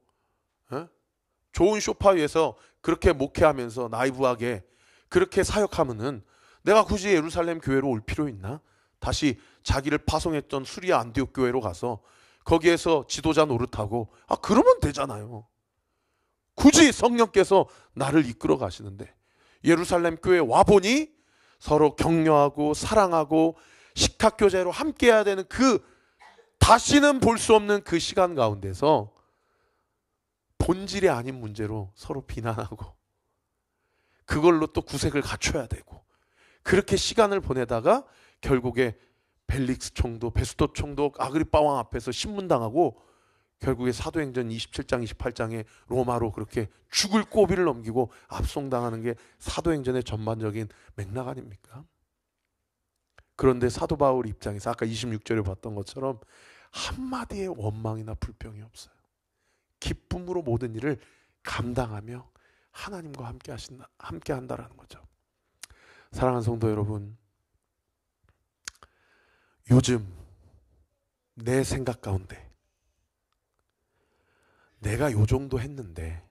좋은 소파 위에서 그렇게 목회하면서 나이브하게 그렇게 사역하면은 내가 굳이 예루살렘 교회로 올 필요 있나? 다시 자기를 파송했던 수리아 안디옥 교회로 가서 거기에서 지도자 노릇하고 그러면 되잖아요. 굳이 성령께서 나를 이끌어 가시는데 예루살렘 교회에 와보니 서로 격려하고 사랑하고 식탁교제로 함께 해야 되는 그 다시는 볼 수 없는 그 시간 가운데서 본질이 아닌 문제로 서로 비난하고 그걸로 또 구색을 갖춰야 되고 그렇게 시간을 보내다가 결국에 벨릭스 총독, 베스토 총독, 아그리빠 왕 앞에서 신문당하고 결국에 사도행전 27장, 28장에 로마로 그렇게 죽을 고비를 넘기고 압송당하는 게 사도행전의 전반적인 맥락 아닙니까? 그런데 사도 바울 입장에서 아까 26절에 봤던 것처럼 한마디의 원망이나 불평이 없어요. 기쁨으로 모든 일을 감당하며 하나님과 함께 한다라는 거죠. 사랑하는 성도 여러분, 요즘 내 생각 가운데 내가 요 정도 했는데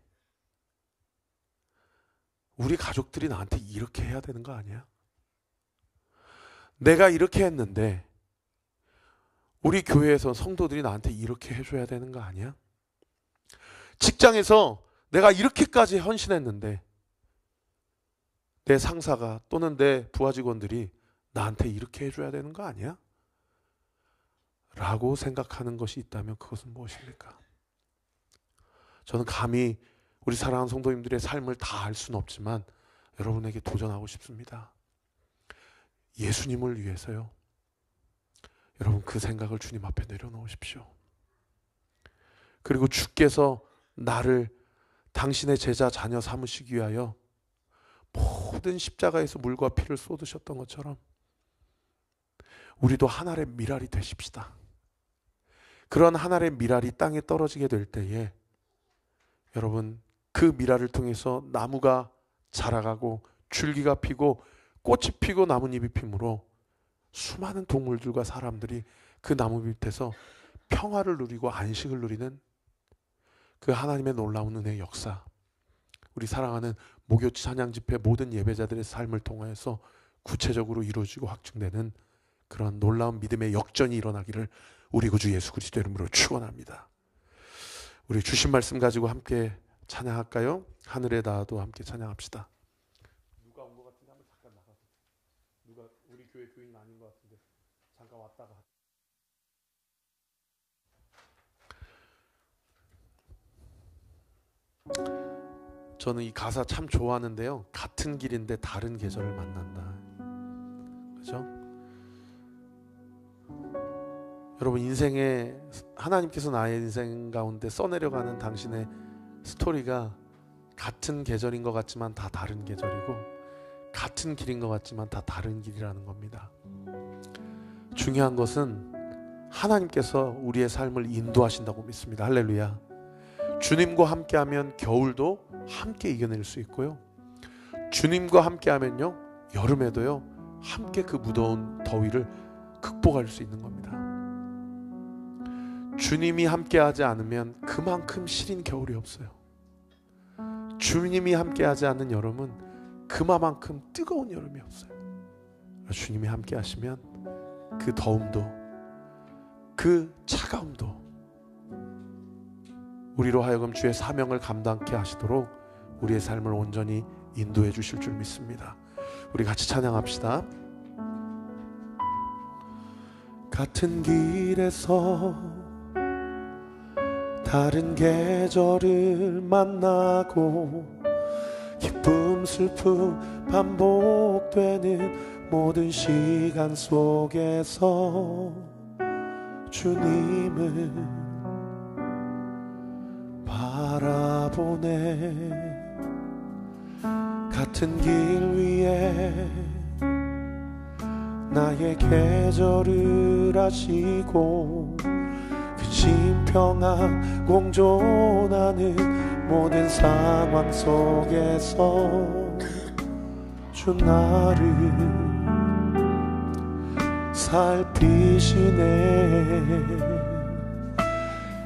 우리 가족들이 나한테 이렇게 해야 되는 거 아니야? 내가 이렇게 했는데 우리 교회에서 성도들이 나한테 이렇게 해줘야 되는 거 아니야? 직장에서 내가 이렇게까지 헌신했는데 내 상사가 또는 내 부하 직원들이 나한테 이렇게 해줘야 되는 거 아니야? 라고 생각하는 것이 있다면 그것은 무엇입니까? 저는 감히 우리 사랑하는 성도님들의 삶을 다 알 수는 없지만 여러분에게 도전하고 싶습니다. 예수님을 위해서요. 여러분 그 생각을 주님 앞에 내려놓으십시오. 그리고 주께서 나를 당신의 제자 자녀 삼으시기 위하여 모든 십자가에서 물과 피를 쏟으셨던 것처럼 우리도 한 알의 밀알이 되십시다. 그런 한 알의 밀알이 땅에 떨어지게 될 때에 여러분 그 밀알을 통해서 나무가 자라가고 줄기가 피고 꽃이 피고 나뭇잎이 피므로 수많은 동물들과 사람들이 그 나무 밑에서 평화를 누리고 안식을 누리는 그 하나님의 놀라운 은혜의 역사, 우리 사랑하는 목요 찬양 집회 모든 예배자들의 삶을 통하여서 구체적으로 이루어지고 확증되는 그런 놀라운 믿음의 역전이 일어나기를 우리 구주 예수 그리스도 이름으로 축원합니다. 우리 주신 말씀 가지고 함께 찬양할까요? 하늘에 닿아도 함께 찬양합시다. 누가 온 것 같은데 한번 잠깐 나가서. 누가 우리 교회 교인 아닌 것 같은데 잠깐 왔다가. 저는 이 가사 참 좋아하는데요. 같은 길인데 다른 계절을 만난다. 그죠? 여러분 인생에 하나님께서 나의 인생 가운데 써내려가는 당신의 스토리가 같은 계절인 것 같지만 다 다른 계절이고 같은 길인 것 같지만 다 다른 길이라는 겁니다. 중요한 것은 하나님께서 우리의 삶을 인도하신다고 믿습니다. 할렐루야. 주님과 함께하면 겨울도 함께 이겨낼 수 있고요. 주님과 함께하면요 여름에도요 함께 그 무더운 더위를 극복할 수 있는 겁니다. 주님이 함께하지 않으면 그만큼 시린 겨울이 없어요. 주님이 함께하지 않는 여름은 그만큼 뜨거운 여름이 없어요. 주님이 함께하시면 그 더움도 그 차가움도 우리로 하여금 주의 사명을 감당케 하시도록 우리의 삶을 온전히 인도해 주실 줄 믿습니다. 우리 같이 찬양합시다. 같은 길에서 다른 계절을 만나고 기쁨 슬픔 반복되는 모든 시간 속에서 주님을 바라보네. 같은 길 위에 나의 계절을 아시고 근심 평안 공존하는 모든 상황 속에서 주 나를 살피시네.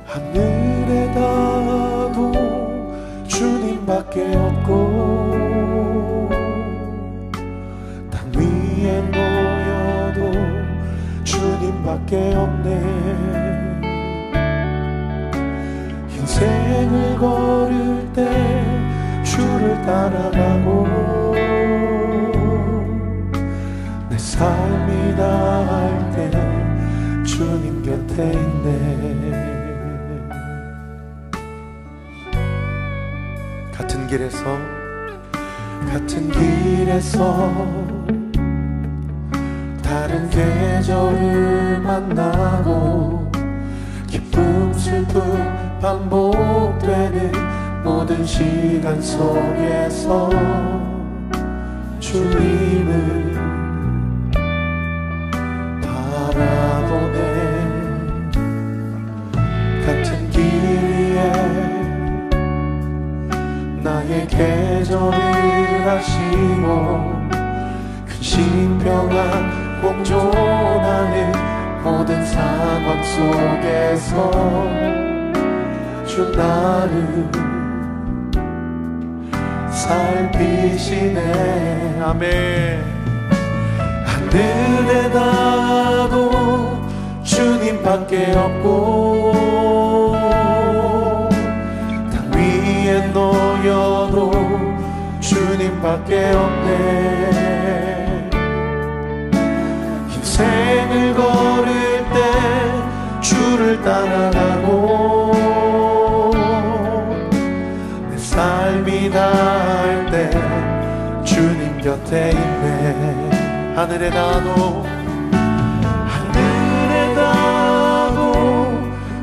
하늘에 닿아도 주님밖에 없고 땅 위에 놓여도 주님밖에 없네. 인생을 걸을 때 주를 따라가고 내 삶이 다할 때 주님 곁에 있네. 같은 길에서 다른 계절을 만나고 기쁨 슬픔 반복되는 모든 시간 속에서 주님을 바라보네. 같은 길 위에 나의 계절을 아시고 근심 평안 공존하는 모든 상황 속에서 주 나를 살피시네. 아멘. 하늘에 닿아도 주님밖에 없고 땅 위에 놓여도 주님밖에 없네. 인생을 걸을 때 주를 따라가고 내 삶이 다할 때 주님 곁에 있네. 하늘에 나도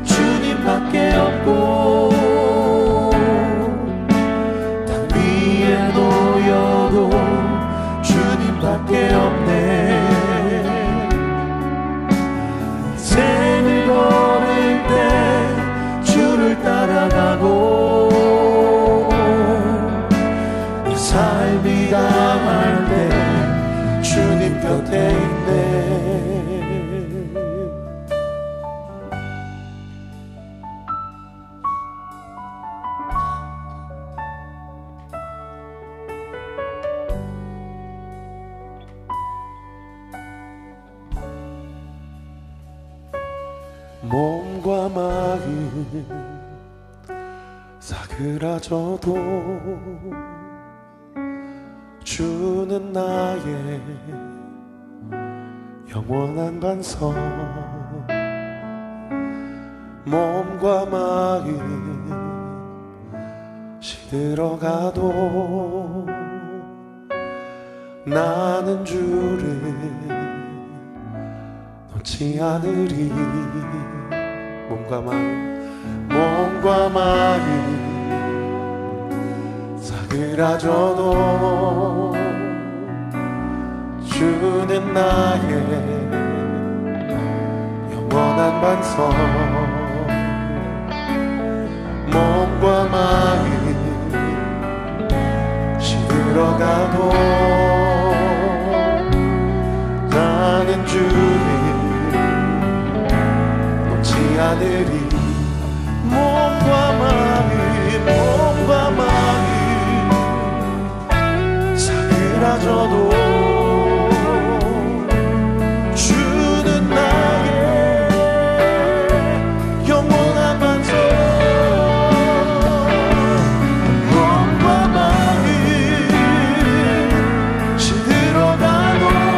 주님밖에 없고 땅 위에 놓여도 주님밖에 없네. 인생을 걸을 때 주를 따라가고 내 삶이 다할 때 주님 곁에 있네. 몸과 마음 사그라져도 주는 나의 영원한 반석. 몸과 마음 시들어가도 나는 주를 놓지 않으리. 몸과 마음 사그라져도 주는 나의 영원한 반석. 몸과 마음 시들어가도 나는 주를 놓지 않으리. 몸과 마음 사그라져도 주는 나의 영원한 반석. 몸과 마음 시들어가도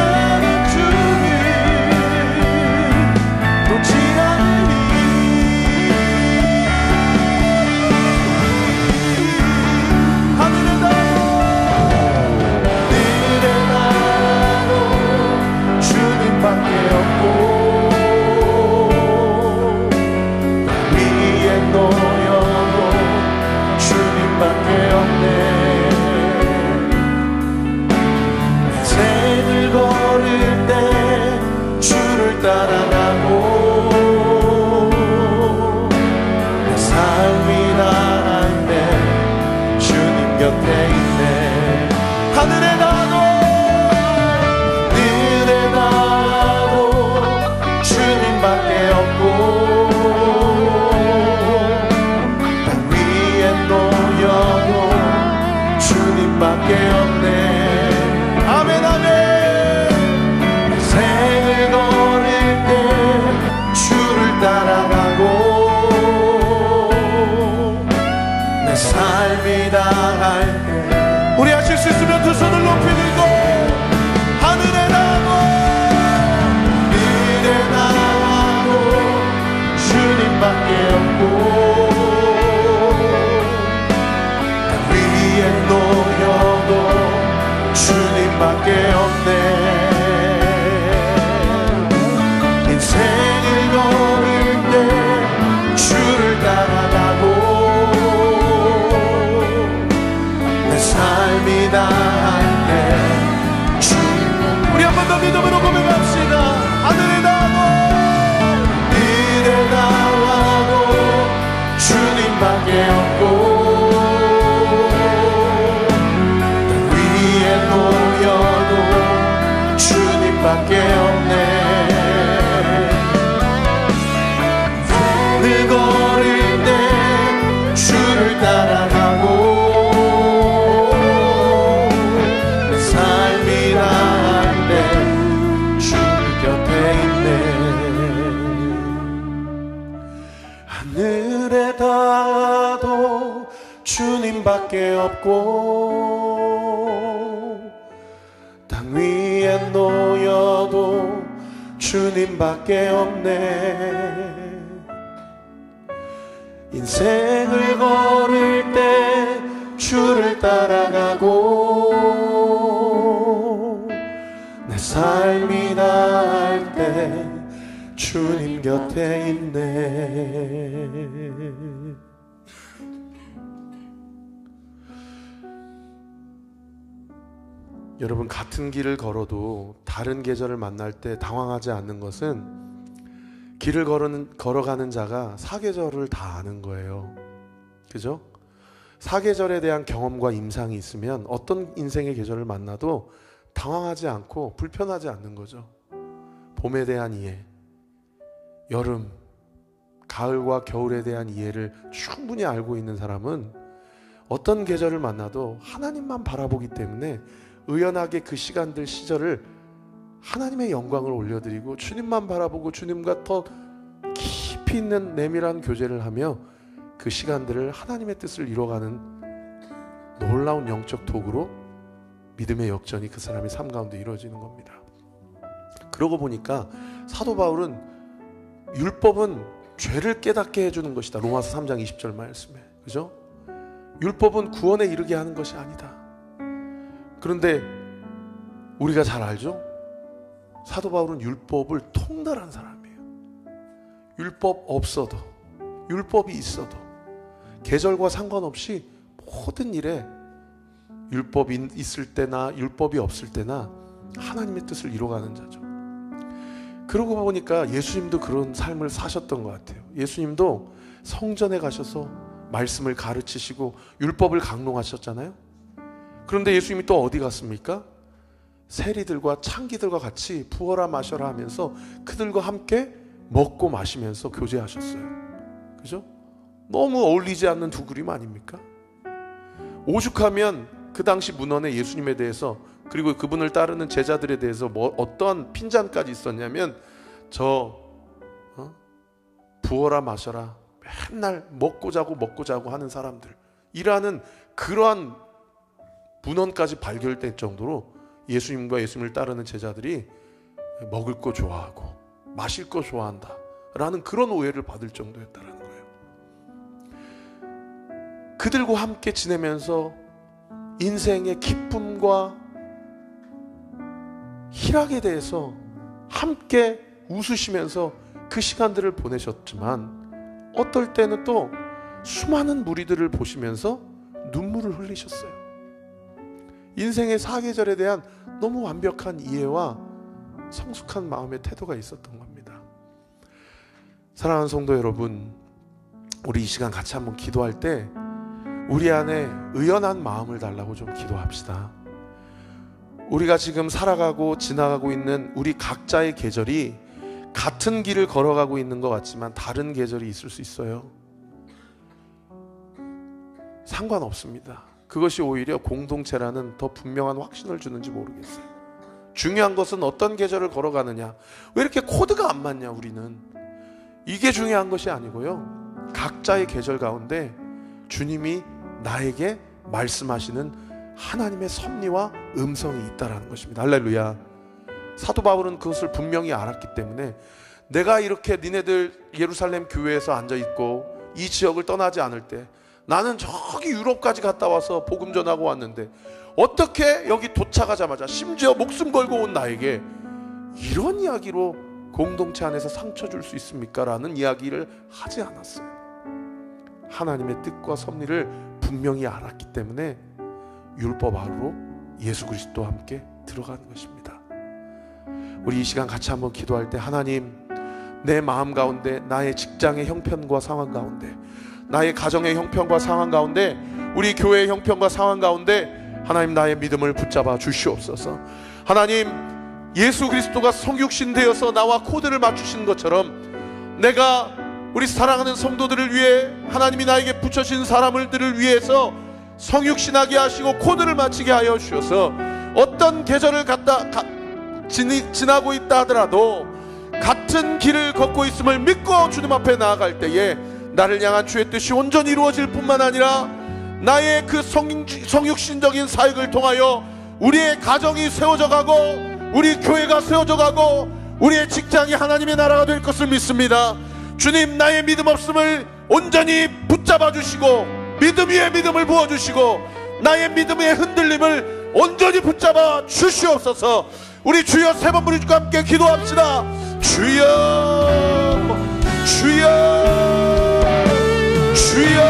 나는 주를 놓지 않으리. 하늘에 나도 주님밖에 없고 위에 놓여도 주님밖에 없네. 인생을 걸을 때 주를 따라가고 내 삶이 다할 때 주님 곁에 있네. 하늘에 나도 주님밖에 없고 땅 위에 놓여도 주님밖에 없네. 아멘 아멘. 인생을 걸을 때 주를 따라가고 내 삶이 다할 때 우리 하실 수 있으면 두 손을 높이 들고 하늘에 나도 주님밖에 없고 땅 위에 놓여도 주님밖에 없네. 인생을 걸을 때 주를 따라가고 내 삶이 다할 때 우리 한 번 더 믿음으로 고백합시다. 하늘에 나와도 주님밖에 없고 땅 위에 놓여도 주님밖에 없네. 늘 걸을 때 주를 따라가고 내 삶이 다할 때 주님 곁에 있네. 하늘에 닿아도 주님밖에 없고 땅 위에 놓여도 주님밖에 없네. 인생을 걸을 때 주를 따라가고 내 삶이 다할 때 주님 곁에 있네. 여러분, 같은 길을 걸어도 다른 계절을 만날 때 당황하지 않는 것은 길을 걸어가는 자가 사계절을 다 아는 거예요. 그죠? 사계절에 대한 경험과 임상이 있으면 어떤 인생의 계절을 만나도 당황하지 않고 불편하지 않는 거죠. 봄에 대한 이해, 여름, 가을과 겨울에 대한 이해를 충분히 알고 있는 사람은 어떤 계절을 만나도 하나님만 바라보기 때문에 의연하게 그 시간들, 시절을 하나님의 영광을 올려드리고 주님만 바라보고 주님과 더 깊이 있는 내밀한 교제를 하며 그 시간들을 하나님의 뜻을 이뤄가는 놀라운 영적 도구로 믿음의 역전이 그 사람의 삶 가운데 이루어지는 겁니다. 그러고 보니까 사도 바울은 율법은 죄를 깨닫게 해주는 것이다. 로마서 3장 20절 말씀에. 그죠? 율법은 구원에 이르게 하는 것이 아니다. 그런데 우리가 잘 알죠? 사도 바울은 율법을 통달한 사람이에요. 율법 없어도, 율법이 있어도 계절과 상관없이 모든 일에 율법이 있을 때나 율법이 없을 때나 하나님의 뜻을 이뤄가는 자죠. 그러고 보니까 예수님도 그런 삶을 사셨던 것 같아요. 예수님도 성전에 가셔서 말씀을 가르치시고 율법을 강론하셨잖아요. 그런데 예수님이 또 어디 갔습니까? 세리들과 창기들과 같이 부어라 마셔라 하면서 그들과 함께 먹고 마시면서 교제하셨어요. 그죠? 너무 어울리지 않는 두 그림 아닙니까? 오죽하면 그 당시 문헌에 예수님에 대해서, 그리고 그분을 따르는 제자들에 대해서 어떠한 핀잔까지 있었냐면, 부어라 마셔라, 맨날 먹고 자고 하는 사람들이라는 그러한 문헌까지 발견될 정도로 예수님과 예수님을 따르는 제자들이 먹을 거 좋아하고 마실 거 좋아한다 라는 그런 오해를 받을 정도였다는 거예요. 그들과 함께 지내면서 인생의 기쁨과 희락에 대해서 함께 웃으시면서 그 시간들을 보내셨지만, 어떨 때는 또 수많은 무리들을 보시면서 눈물을 흘리셨어요. 인생의 사계절에 대한 너무 완벽한 이해와 성숙한 마음의 태도가 있었던 겁니다. 사랑하는 성도 여러분, 우리 이 시간 같이 한번 기도할 때 우리 안에 의연한 마음을 달라고 좀 기도합시다. 우리가 지금 살아가고 지나가고 있는 우리 각자의 계절이 같은 길을 걸어가고 있는 것 같지만 다른 계절이 있을 수 있어요. 상관없습니다. 그것이 오히려 공동체라는 더 분명한 확신을 주는지 모르겠어요. 중요한 것은 어떤 계절을 걸어가느냐, 왜 이렇게 코드가 안 맞냐, 우리는. 이게 중요한 것이 아니고요, 각자의 계절 가운데 주님이 나에게 말씀하시는 하나님의 섭리와 음성이 있다는 것입니다. 할렐루야. 사도 바울은 그것을 분명히 알았기 때문에 내가 이렇게 니네들 예루살렘 교회에서 앉아있고 이 지역을 떠나지 않을 때, 나는 저기 유럽까지 갔다 와서 복음 전하고 왔는데 어떻게 여기 도착하자마자 심지어 목숨 걸고 온 나에게 이런 이야기로 공동체 안에서 상처 줄 수 있습니까? 라는 이야기를 하지 않았어요. 하나님의 뜻과 섭리를 분명히 알았기 때문에 율법 아래로 예수 그리스도와 함께 들어가는 것입니다. 우리 이 시간 같이 한번 기도할 때, 하나님, 내 마음 가운데, 나의 직장의 형편과 상황 가운데, 나의 가정의 형편과 상황 가운데, 우리 교회의 형편과 상황 가운데 하나님, 나의 믿음을 붙잡아 주시옵소서. 하나님, 예수 그리스도가 성육신 되어서 나와 코드를 맞추신 것처럼 내가 우리 사랑하는 성도들을 위해, 하나님이 나에게 붙여주신 사람들을 위해서 성육신하게 하시고 코드를 맞추게 하여 주셔서 어떤 계절을 지나고 있다 하더라도 같은 길을 걷고 있음을 믿고 주님 앞에 나아갈 때에 나를 향한 주의 뜻이 온전히 이루어질 뿐만 아니라 나의 그 성육신적인 사역을 통하여 우리의 가정이 세워져 가고, 우리 교회가 세워져 가고, 우리의 직장이 하나님의 나라가 될 것을 믿습니다. 주님, 나의 믿음 없음을 온전히 붙잡아 주시고 믿음 위에 믿음을 부어주시고 나의 믿음의 흔들림을 온전히 붙잡아 주시옵소서. 우리 주여 세 번 부르짖고 함께 기도합시다. 주여, 주여, 주여.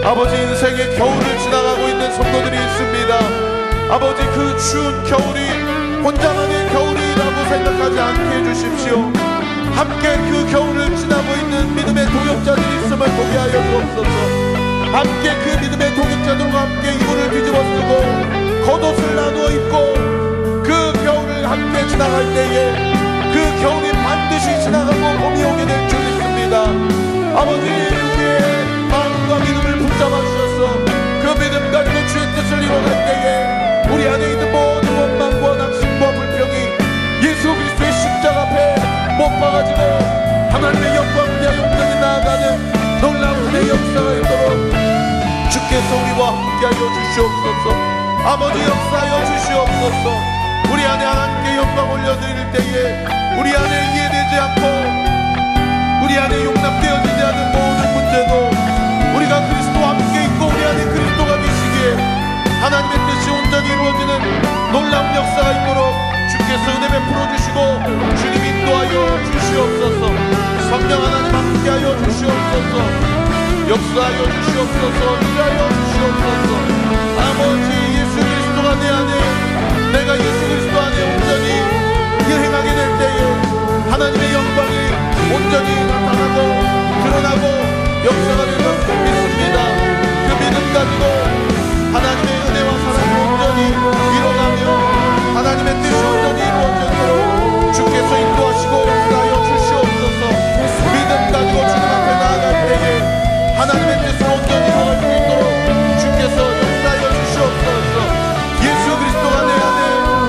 아버지, 인생의 겨울을 지나가고 있는 성도들이 있습니다. 아버지, 그 추운 겨울이 혼자만의 겨울이라고 생각하지 않게 해주십시오. 함께 그 겨울을 지나고 있는 믿음의 동역자들이 있음을 보게 하여 주옵소서. 함께 그 믿음의 동역자들과 함께 이불을 뒤집어 쓰고 겉옷을 나누어 입고 그 겨울을 함께 지나갈 때에 그 겨울이 반드시 지나가고 봄이 오게 될 줄 믿습니다. 아버지, 우리의 마음과 믿음을 붙잡아 주셔서 그 믿음 가지고 주의 뜻을 이루어갈 때에 우리 안에 있는 모든 원망과 낙심과 불평이 예수 그리스도의 십자가 앞에 못 박아지고 하나님의 영광 위하여 온전히 나아가는 놀라운 은혜의 역사가 있도록 주께서 우리와 함께하여 주시옵소서. 아버지, 역사하여 주시옵소서. 우리 안에 하나님께 영광 올려드릴 때에 우리 안에 이해되지 않고 우리 안에 용납되어지지 않은 모든 문제도 우리가 그리스도와 함께 있고 우리 안에 그리스도가 계시기에 하나님의 뜻이 온전히 이루어지는 놀라운 역사가 있도록 주께서 은혜 베풀어 주시고 주님 인도하여 주시옵소서. 성령 하나님 함께하여 주시옵소서. 역사하여 주시옵소서. 일하여 주시옵소서. 아버지, 예수 그리스도가 내 안에, 내가 예수 그리스도 안에 온전히 일행하게 될 때에 하나님의 영광이 온전히 나타나고 드러나고 역사가 될 것을 믿습니다. 그 믿음 가지고 하나님의 은혜와 사랑을 온전히 이뤄가며 하나님의 뜻이 온전히 이루어지도록 주께서 인도하시고 역사하여 주시옵소서. 믿음 가지고 주님 앞에 나아갈 때에 하나님의 뜻을 온전히 이루어갈 수 있도록 주께서 역사하여 주시옵소서. 예수 그리스도가 내 안에,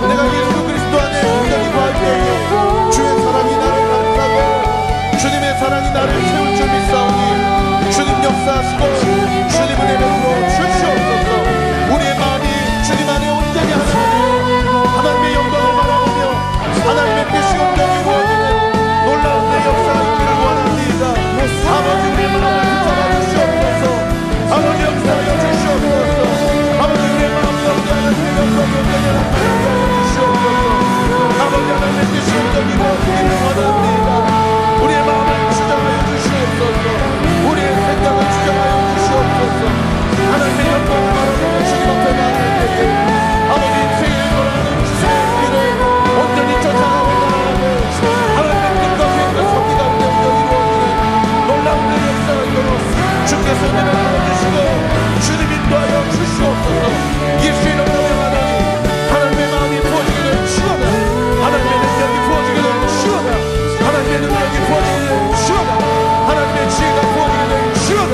내가 예수 그리스도 안에 온전히 거할 때에 주의 사랑이 나를 감싸고 주님의 사랑이 나를 채울 줄 믿사오니 주님 역사하시고 주님 은혜 베풀어 주시옵소서. 우리의 마음이 주님 안에 온전히 하나님의 영광을 바라보며 하나님의 뜻이 온전히 이루어지는 놀라운 내 역사가 있기를 원합니다. 아버지, 우리의 마음을 붙잡아 주시옵소서. 아버지, 역사하여 주시옵소서. 아버지, 우리의 마음을 하나님의 영광을 온전히 하여 주시옵소서. 아버지, 하나님의 뜻이 온전히 이루어지기를 원합니다. 우리의 마음을 주장하여 주시옵소서. 우리의 생각을 주장하여 주시옵소서. 하나님의 영광을 바라보며 주님 앞에 나아갈 때에 아버지, 인생의 걸어가는 주님의 길을 온전히 쫓아가고 나아가고 하나님의 뜻과 계획과 섭리 가운데 이루어지는 놀라운 내 역사가 있도록 주께서 은혜 베풀어 주시고 주님 인도하여 주시옵소서. 예수의 이름으로 명하노니 하나님의 마음이 부어지게 될 주어다. 하나님의 능력이 부어지게 될 주어다. 하나님의 능력이 부어지게 될 주어다. 하나님의 지혜가 부어지게 될 주어다.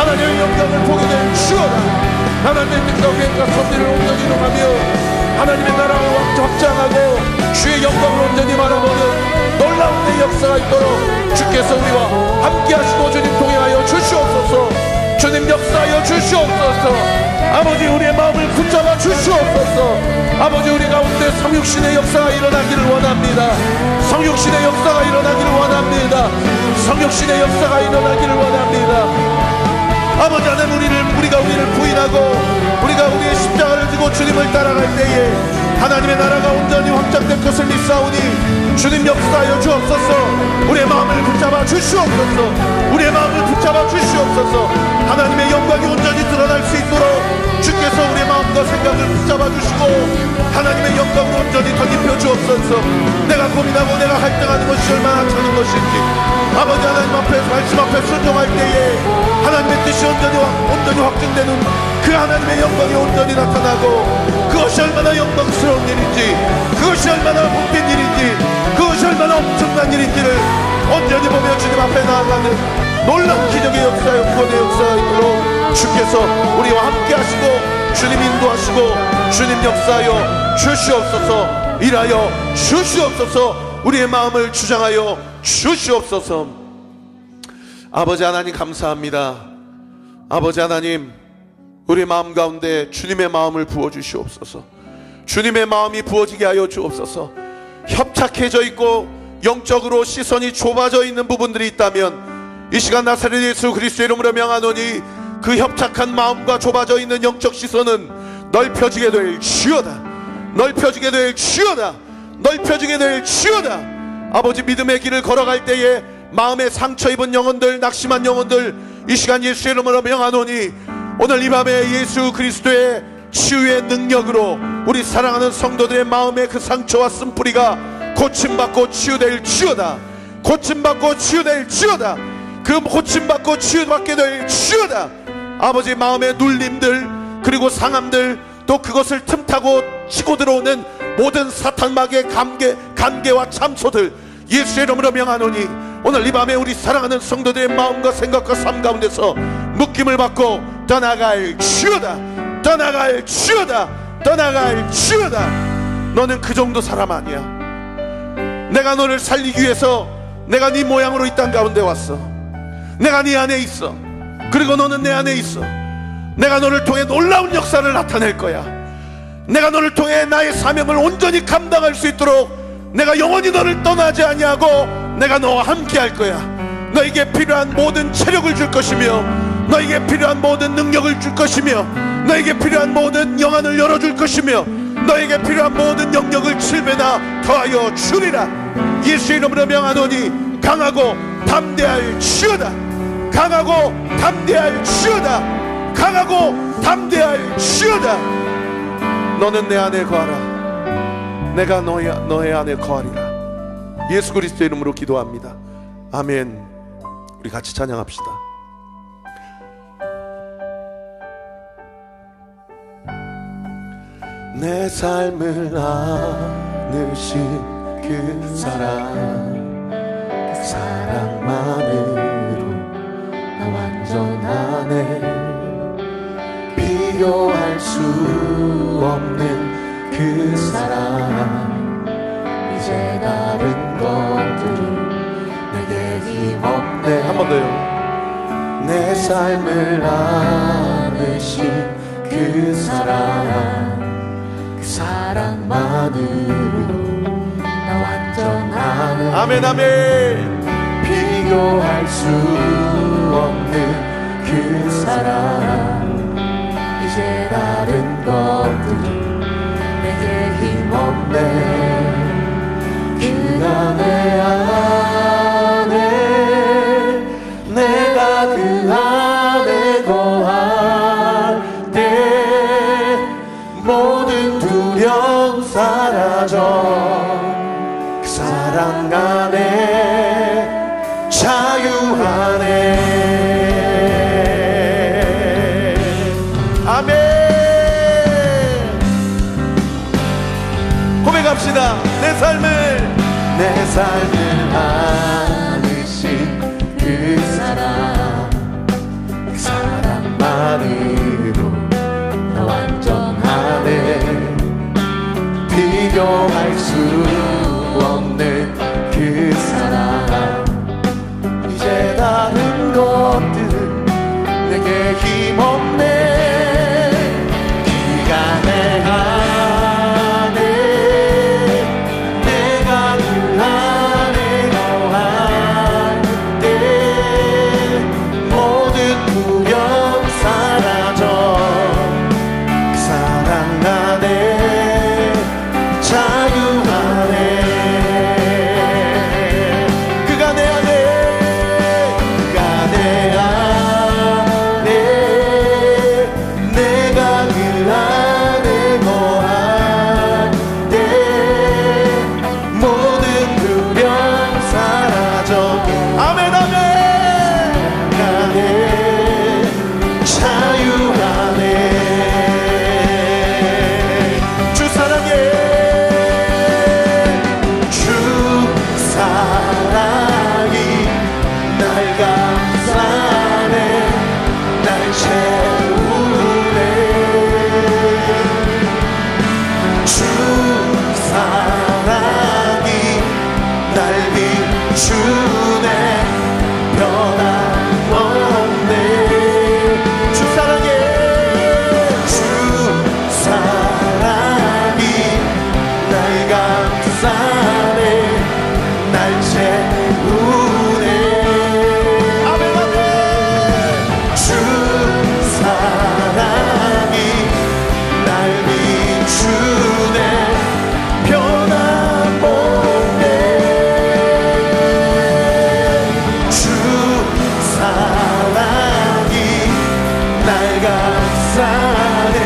하나님의 영광을 보게 될 주어다. 하나님의 뜻과 계획과 섭리를 온전히 이루어가며 하나님의 나라를 확장하고 주의 영광을 온전히 바라보는 놀라운 내 역사가 있도록 주께서 우리와 함께 하시고 주님 동행하여 주시옵소서. 주님 역사하여 주시옵소서. 아버지, 우리의 마음을 붙잡아 주시옵소서. 아버지, 우리 가운데 성육신의 역사가 일어나기를 원합니다. 성육신의 역사가 일어나기를 원합니다. 성육신의 역사가 일어나기를 원합니다. 아버지 하나님, 우리가 우리를 부인하고 우리가 우리의 십자가를 지고 주님을 따라갈 때에 하나님의 나라가 온전히 확장될 것을 믿사오니 주님 역사하여 주옵소서. 우리의 마음을 붙잡아 주시옵소서. 우리의 마음을 붙잡아 주시옵소서. 하나님의 영광이 온전히 드러날 수 있도록 주께서 우리의 마음과 생각을 붙잡아 주시고 하나님의 영광을 온전히 덧입혀 주옵소서. 내가 고민하고 내가 갈등하는 것이 얼마나 작은 것인지 아버지 하나님 앞에, 말씀 앞에 순종할 때에 하나님의 뜻이 온전히 확증되는 그 하나님의 영광이 온전히 나타나고 그것이 얼마나 영광스러운 일인지, 그것이 얼마나 복된 일인지, 그것이 얼마나 엄청난 일인지를 온전히 보며 주님 앞에 나아가는 놀라운 기적의 역사요, 구원의 역사가 있도록 주께서 우리와 함께 하시고 주님 인도하시고 주님 역사하여 주시옵소서. 일하여 주시옵소서. 우리의 마음을 주장하여 주시옵소서. 아버지 하나님 감사합니다. 아버지 하나님, 우리 마음 가운데 주님의 마음을 부어주시옵소서. 주님의 마음이 부어지게 하여 주옵소서. 협착해져 있고 영적으로 시선이 좁아져 있는 부분들이 있다면 이 시간 나사렛 예수 그리스도의 이름으로 명하노니 그 협착한 마음과 좁아져 있는 영적 시선은 넓혀지게 될 주여다. 넓혀지게 될 주여다. 넓혀지게 될 주여다. 아버지, 믿음의 길을 걸어갈 때에 마음에 상처 입은 영혼들, 낙심한 영혼들 이 시간 예수의 이름으로 명하노니 오늘 이 밤에 예수 그리스도의 치유의 능력으로 우리 사랑하는 성도들의 마음의 그 상처와 쓴뿌리가 고침받고 치유될 주여다. 고침받고 치유될 주여다. 그 고침받고 치유받게 될 주여다. 아버지, 마음의 눌림들 그리고 상함들 또 그것을 틈타고 치고 들어오는 모든 사탄마귀의 간계와 참소들 예수의 이름으로 명하노니 오늘 이 밤에 우리 사랑하는 성도들의 마음과 생각과 삶 가운데서 묶임을 받고 떠나갈 주여다. 떠나갈 주여다. 떠나갈 주여다. 너는 그 정도 사람 아니야. 내가 너를 살리기 위해서 내가 네 모양으로 이 땅 가운데 왔어. 내가 네 안에 있어. 그리고 너는 내 안에 있어. 내가 너를 통해 놀라운 역사를 나타낼 거야. 내가 너를 통해 나의 사명을 온전히 감당할 수 있도록 내가 영원히 너를 떠나지 아니하고 내가 너와 함께 할 거야. 너에게 필요한 모든 체력을 줄 것이며 너에게 필요한 모든 능력을 줄 것이며 너에게 필요한 모든 영안을 열어줄 것이며 너에게 필요한 모든 영역을 7배나 더하여 주리라. 예수의 이름으로 명하노니 강하고 담대할 주여다. 강하고 담대할 주여다. 강하고 담대할 주여다. 너는 내 안에 거하라. 내가 너의 안에 거하리라. 예수 그리스도의 이름으로 기도합니다. 아멘. 우리 같이 찬양합시다. 내 삶을 안으신 그 사랑만으로 나 완전하네. 비교할 수 없는 그 사랑 이제 다른 것들은 내게 힘없네. 한 번 더요. 내 삶을 안으신 그 사랑만으로 나 완전하네. 아멘 아멘. 비교할 수 없는 그 사랑 이제 다른 것들은 내게 힘없네. 그 안에 내가 그 안에 거할 때 모든 두려움 사라져. 그 사랑 안에 자유하네. 아멘. 고백합시다. 내 삶을 안으신 그 사랑만으로 나 완전하네. 비교할 수 없는 그 사랑 이제 다른 것들은 내게 힘없네. 그가 내 안에 내가 그 안에 거할 때 모든 두려움 사라져. 날 감싸네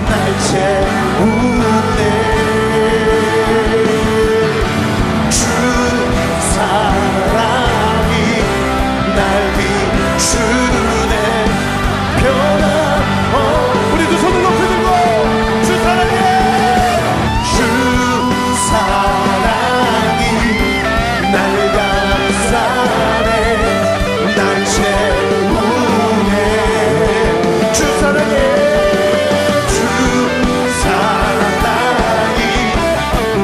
날 채우네 주 사랑이 날 비추네 변함 우리 두 손을 높이 들고 주 사랑해 주 사랑이 날 감싸네 날 채우네 주 사랑해 주 사랑이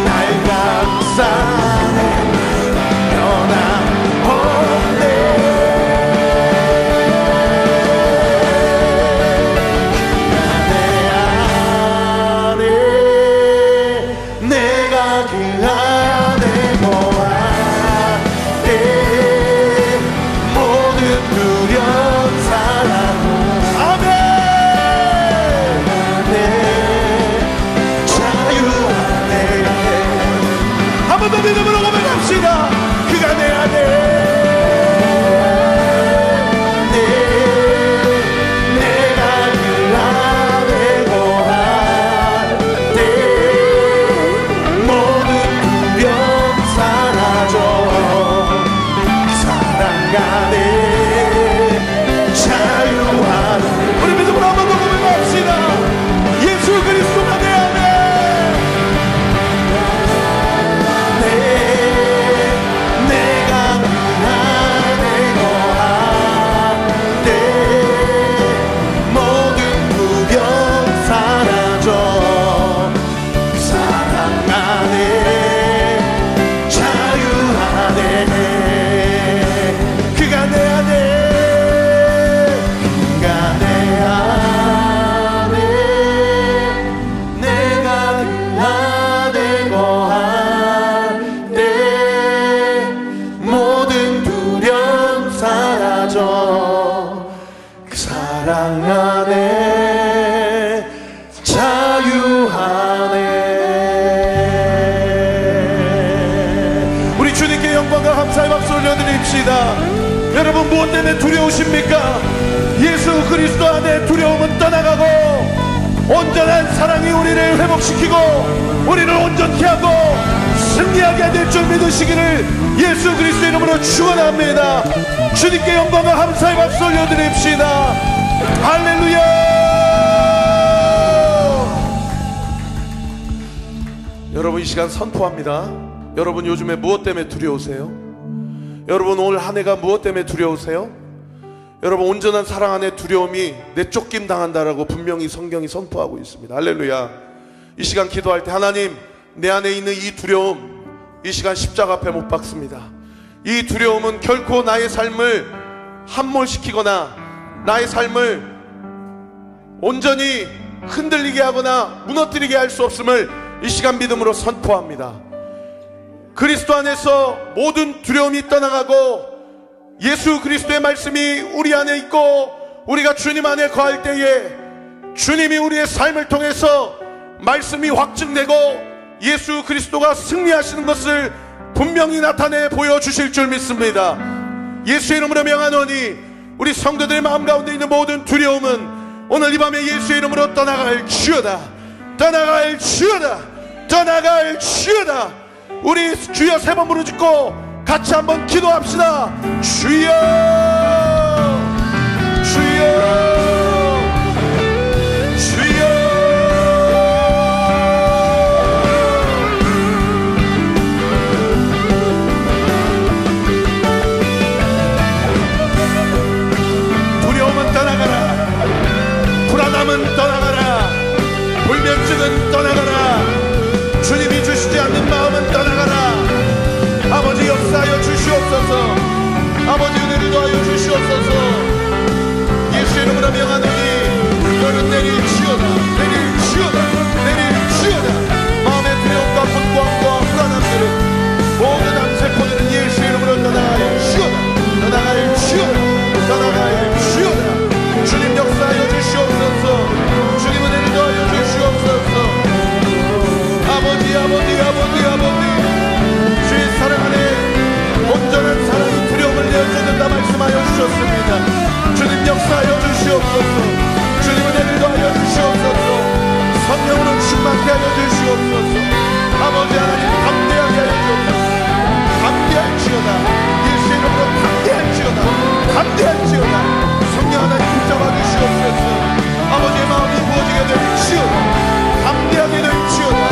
날 감싸네 변함없네 내 안에 내가 그 안에 거하네 모든 두려움 사랑 아멘 내 자유하네 한 번 더 믿음으로 고백합시다 그가 내 안에 내가 그 안에 거하네 모든 두려움 사라져 사랑 안에 자유하네 우리 믿음으로 한 번 더 고백합시다 예수 그리스도가 내 안에 내가 그 안에 거하네 모든 두려움 사라져 사랑 안에 자유하네 그가 내 안에 그가 내 안에 내가 그 안에 거하네 모든 두려움 사라져 그 사랑 안에 자유하네 우리 주님께 영광과 감사의 박수 올려드립시다 여러분 무엇 때문에 두려우십니까? 예수 그리스도 안에 두려움은 떠나가고 온전한 사랑이 우리를 회복시키고 우리를 온전케 하고 승리하게 될 줄 믿으시기를 예수 그리스도의 이름으로 축원합니다. 주님께 영광과 감사의 박수 올려드립시다. 할렐루야. 여러분 이 시간 선포합니다. 여러분 요즘에 무엇 때문에 두려우세요? 여러분 올 한 해가 무엇 때문에 두려우세요? 여러분 온전한 사랑 안에 두려움이 내쫓김 당한다라고 분명히 성경이 선포하고 있습니다. 할렐루야. 이 시간 기도할 때 하나님 내 안에 있는 이 두려움 이 시간 십자가 앞에 못 박습니다. 이 두려움은 결코 나의 삶을 함몰시키거나 나의 삶을 온전히 흔들리게 하거나 무너뜨리게 할 수 없음을 이 시간 믿음으로 선포합니다. 그리스도 안에서 모든 두려움이 떠나가고 예수 그리스도의 말씀이 우리 안에 있고 우리가 주님 안에 거할 때에 주님이 우리의 삶을 통해서 말씀이 확증되고 예수 그리스도가 승리하시는 것을 분명히 나타내 보여주실 줄 믿습니다. 예수의 이름으로 명하노니 우리 성도들의 마음 가운데 있는 모든 두려움은 오늘 이 밤에 예수의 이름으로 떠나갈지어다. 떠나갈지어다. 떠나갈지어다. 우리 주여 세 번 부르짖고 같이 한번 기도합시다. 주여 주여 불안함은 떠나가라. 불면증은 떠나가라. 주님이 주시지 않는 마음은 떠나가라. 아버지 역사하여 주시옵소서. 아버지 은혜를 더하여 주시옵소서. 예수의 이름으로 명하노니 너는 내릴지어다. 내릴지어다. 내릴지어다. 마음의 두려움과 분광과 불안함들은 모든 암세포들은 예수의 이름으로 떠나갈지어다. 떠나갈지어다. 떠나갈지어다. 주님 역사하여 주시옵소서. 주님 은혜를 더하여 주시옵소서. 아버지 아버지 아버지 아버지 주의 사랑 안에 온전한 사랑이 두려움을 내어주는다 말씀하여 주셨습니다. 주님 역사하여 주시옵소서. 주시옵소서. 주님 은혜를 더하여 주시옵소서. 성령으로 충만케 하여 주시옵소서. 아버지 하나님 담대하게 하여 주옵소서. 담대할지어다. 예수의 이름으로 담대할지어다. 담대할지어다. 성령 하나님 붙잡아 주시옵소서. 아버지의 마음이 부어지게 될지어다. 담대하게 될지어다.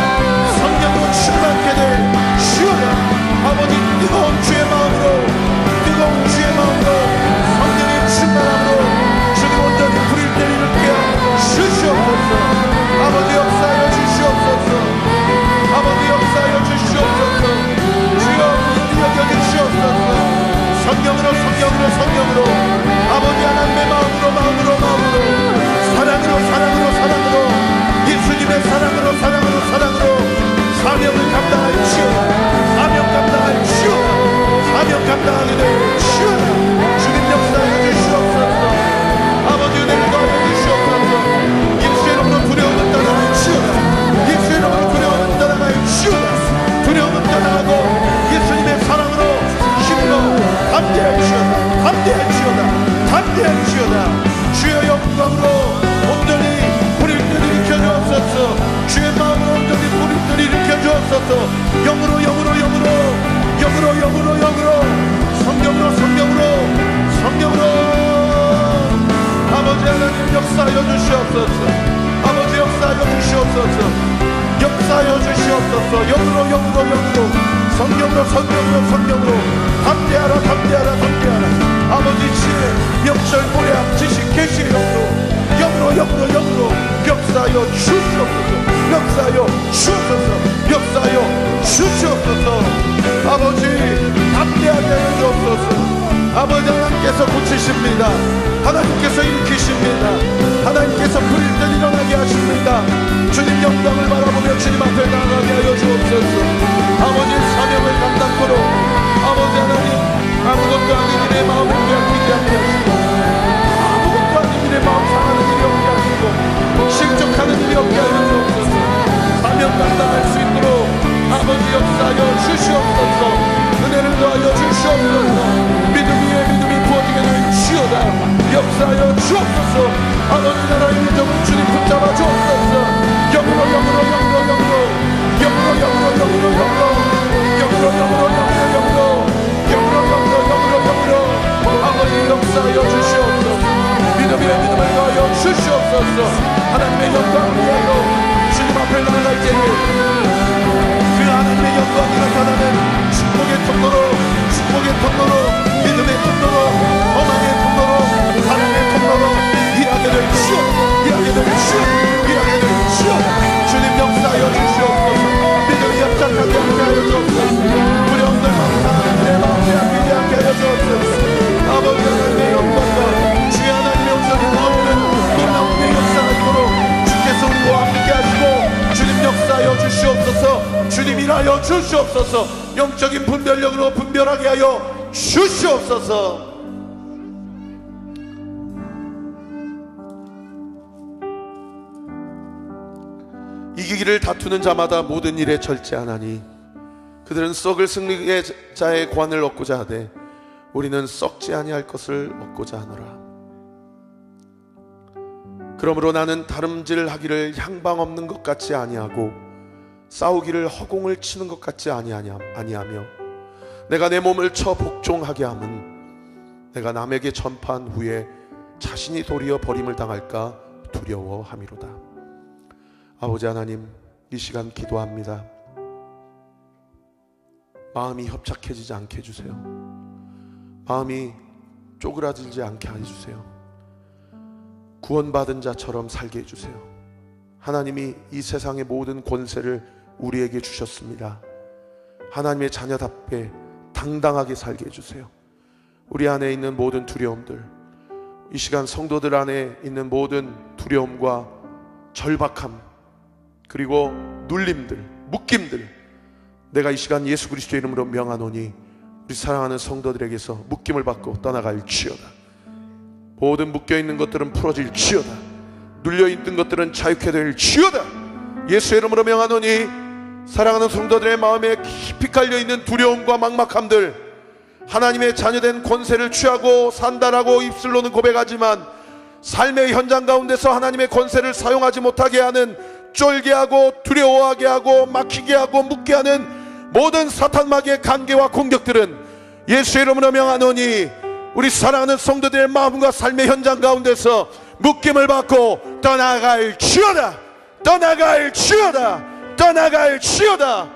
성령으로 충만케 될지어다. 아버지 뜨거운 주의 마음으로, 뜨거운 주의 마음으로, 성령의 충만함으로 주님 온전히 불일 때를 일으켜 주시옵소서. 아버지 역사하여 주시옵소서. 아버지 역사하여 주시옵소서. 주여 인디 여겨 주시옵소서. 성령으로 성령으로 성령으로 아버지 하나님의 마음으로 사랑으로 예수님의 사랑으로 사명을 감당할지어다. 사명 감당하게 될지어다. 주님 역사하여 주시옵소서. 아버지 은혜를 더하여 주시옵소서. 예수의 이름으로 두려움은 떠나갈지어다. 예수의 이름으로 두려움은 떠나갈지어다. 두려움은 떠나가고 예수님의 사랑으로 힘으로 담대할지어다. 주의 영광으로 온전히 불일 때를 일으켜 주옵소서. 주의 마음으로 온전히 불일 때를 일으켜 주옵소서. 영으로 성령으로 아버지 하나님 역사하여 주시옵소서. 아버지 역사하여 주시옵소서. 영으로 성령으로 담대하라. 아버지 지혜 명철 모략 지식 계시의 영으로 역사하여 주시옵소서. 아버지 담대하게 하여 주옵소서. 아버지 하나님께서 고치십니다. 하나님께서 일으키십니다. 하나님께서 불일 때 일어나게 하십니다. 주님 영광을 바라보며 주님 앞에 나아가게 하여 주옵소서. 아버지의 사명을 감당토록 아버지 하나님 아무것도 아닌 일의 마음을 빼앗기지 않게 하시고, 아무것도 아닌 일의 마음 상하는 일이 없게 하시고, 실족하는 일이 없게 하여 주옵소서. 사명 감당할 수 있도록 아버지 역사하여 주시옵소서. 은혜를 더하여 주시옵소서. 믿음 위에 믿음이 부어지게 될지어다. 역사하여 주옵소서. 아버지 나라의 믿음을 주님 붙잡아 주옵소서. 영으로 아버지 역사하여 주시옵소서. 믿음 위에 믿음을 더하여 주시옵소서. 하나님의 영광을 위하여 주님 앞에 나아갈 때에 그 하나님의 영광이 나타나는 축복의 통로로 믿음의 통로로 소망의 통로로 사랑의 통로로 일하게 될지어다. 주님 역사하여 주시옵소서. 믿음이 약착하게 하여 주옵소서. 두려움들 감사하는 내 마음에 아끼지 않게 하여 주옵소서. 아버지 하나님의 영광과 주의 하나님의 온전히 부어오는 놀라운 역사가 있도록 주께서 우리와 함께 하시고 주님 역사하여 주시옵소서. 주님 일하여 주시옵소서. 영적인 분별력으로 분별하게 하여 주시옵소서. 이기기를 다투는 자마다 모든 일에 절제하나니 그들은 썩을 승리의 자의 관을 얻고자 하되 우리는 썩지 아니할 것을 얻고자 하노라. 그러므로 나는 다름질하기를 향방 없는 것 같이 아니하고 싸우기를 허공을 치는 것 같지 아니하며 내가 내 몸을 쳐 복종하게 함은 내가 남에게 전파한 후에 자신이 도리어 버림을 당할까 두려워함이로다. 아버지 하나님, 이 시간 기도합니다. 마음이 협착해지지 않게 해주세요. 마음이 쪼그라들지 않게 해주세요. 구원받은 자처럼 살게 해주세요. 하나님이 이 세상의 모든 권세를 우리에게 주셨습니다. 하나님의 자녀답게 당당하게 살게 해주세요. 우리 안에 있는 모든 두려움들, 이 시간 성도들 안에 있는 모든 두려움과 절박함, 그리고 눌림들, 묶임들, 내가 이 시간 예수 그리스도의 이름으로 명하노니 우리 사랑하는 성도들에게서 묶임을 받고 떠나갈지어다. 모든 묶여있는 것들은 풀어질지어다. 눌려있는 것들은 자유케 될지어다. 예수의 이름으로 명하노니 사랑하는 성도들의 마음에 깊이 깔려있는 두려움과 막막함들, 하나님의 자녀된 권세를 취하고 산다라고 입술로는 고백하지만 삶의 현장 가운데서 하나님의 권세를 사용하지 못하게 하는, 쫄게 하고 두려워하게 하고 막히게 하고 묶게 하는 모든 사탄마귀의 관계와 공격들은 예수의 이름으로 명하노니 우리 사랑하는 성도들의 마음과 삶의 현장 가운데서 묶임을 받고 떠나갈 지어다, 떠나갈 지어다, 떠나갈 지어다.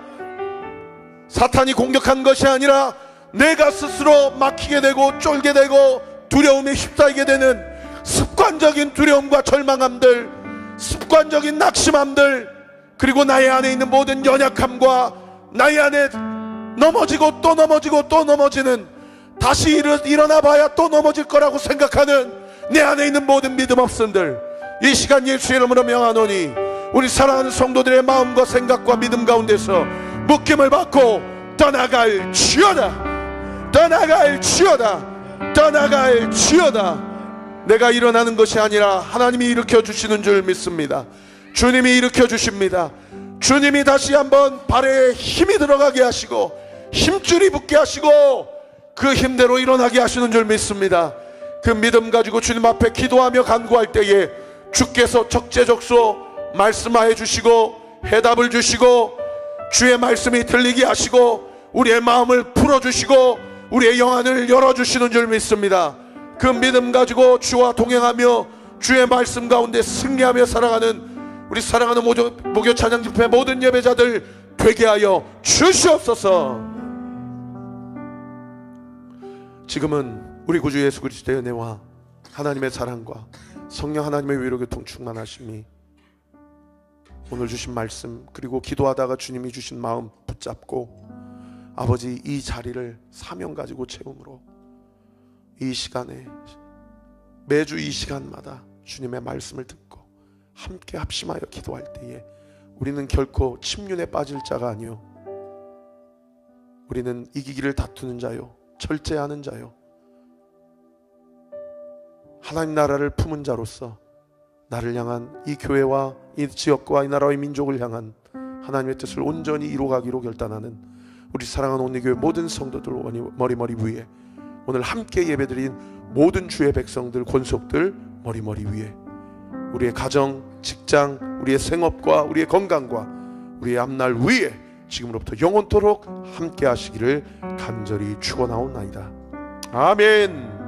사탄이 공격한 것이 아니라 내가 스스로 막히게 되고 쫄게 되고 두려움에 휩싸이게 되는 습관적인 두려움과 절망함들, 습관적인 낙심함들, 그리고 나의 안에 있는 모든 연약함과 나의 안에 넘어지고 또 넘어지고 또 넘어지는, 다시 일어나 봐야 또 넘어질 거라고 생각하는 내 안에 있는 모든 믿음 없음들, 이 시간 예수의 이름으로 명하노니 우리 사랑하는 성도들의 마음과 생각과 믿음 가운데서 묶임을 받고 떠나갈 지어다, 떠나갈 지어다, 떠나갈 지어다. 내가 일어나는 것이 아니라 하나님이 일으켜 주시는 줄 믿습니다. 주님이 일으켜 주십니다. 주님이 다시 한번 발에 힘이 들어가게 하시고 힘줄이 붙게 하시고 그 힘대로 일어나게 하시는 줄 믿습니다. 그 믿음 가지고 주님 앞에 기도하며 간구할 때에 주께서 적재적소 말씀하여 주시고 해답을 주시고 주의 말씀이 들리게 하시고 우리의 마음을 풀어주시고 우리의 영안을 열어주시는 줄 믿습니다. 그 믿음 가지고 주와 동행하며 주의 말씀 가운데 승리하며 살아가는 우리 사랑하는 목요 찬양 집회 모든 예배자들 되게 하여 주시옵소서. 지금은 우리 구주 예수 그리스도의 은혜와 하나님의 사랑과 성령 하나님의 위로 교통 충만하심이 오늘 주신 말씀, 그리고 기도하다가 주님이 주신 마음 붙잡고 아버지 이 자리를 사명 가지고 채움으로 이 시간에 매주 이 시간마다 주님의 말씀을 듣고 함께 합심하여 기도할 때에 우리는 결코 침륜에 빠질 자가 아니요, 우리는 이기기를 다투는 자요, 절제하는 자요, 하나님 나라를 품은 자로서 나를 향한 이 교회와 이 지역과 이 나라의 민족을 향한 하나님의 뜻을 온전히 이루어가기로 결단하는 우리 사랑하는 온리교회 모든 성도들 머리머리 위에, 오늘 함께 예배드린 모든 주의 백성들 권속들 머리머리 위에, 우리의 가정, 직장, 우리의 생업과 우리의 건강과 우리의 앞날 위에 지금으로부터 영원토록 함께 하시기를 간절히 축원하옵나이다. 아멘.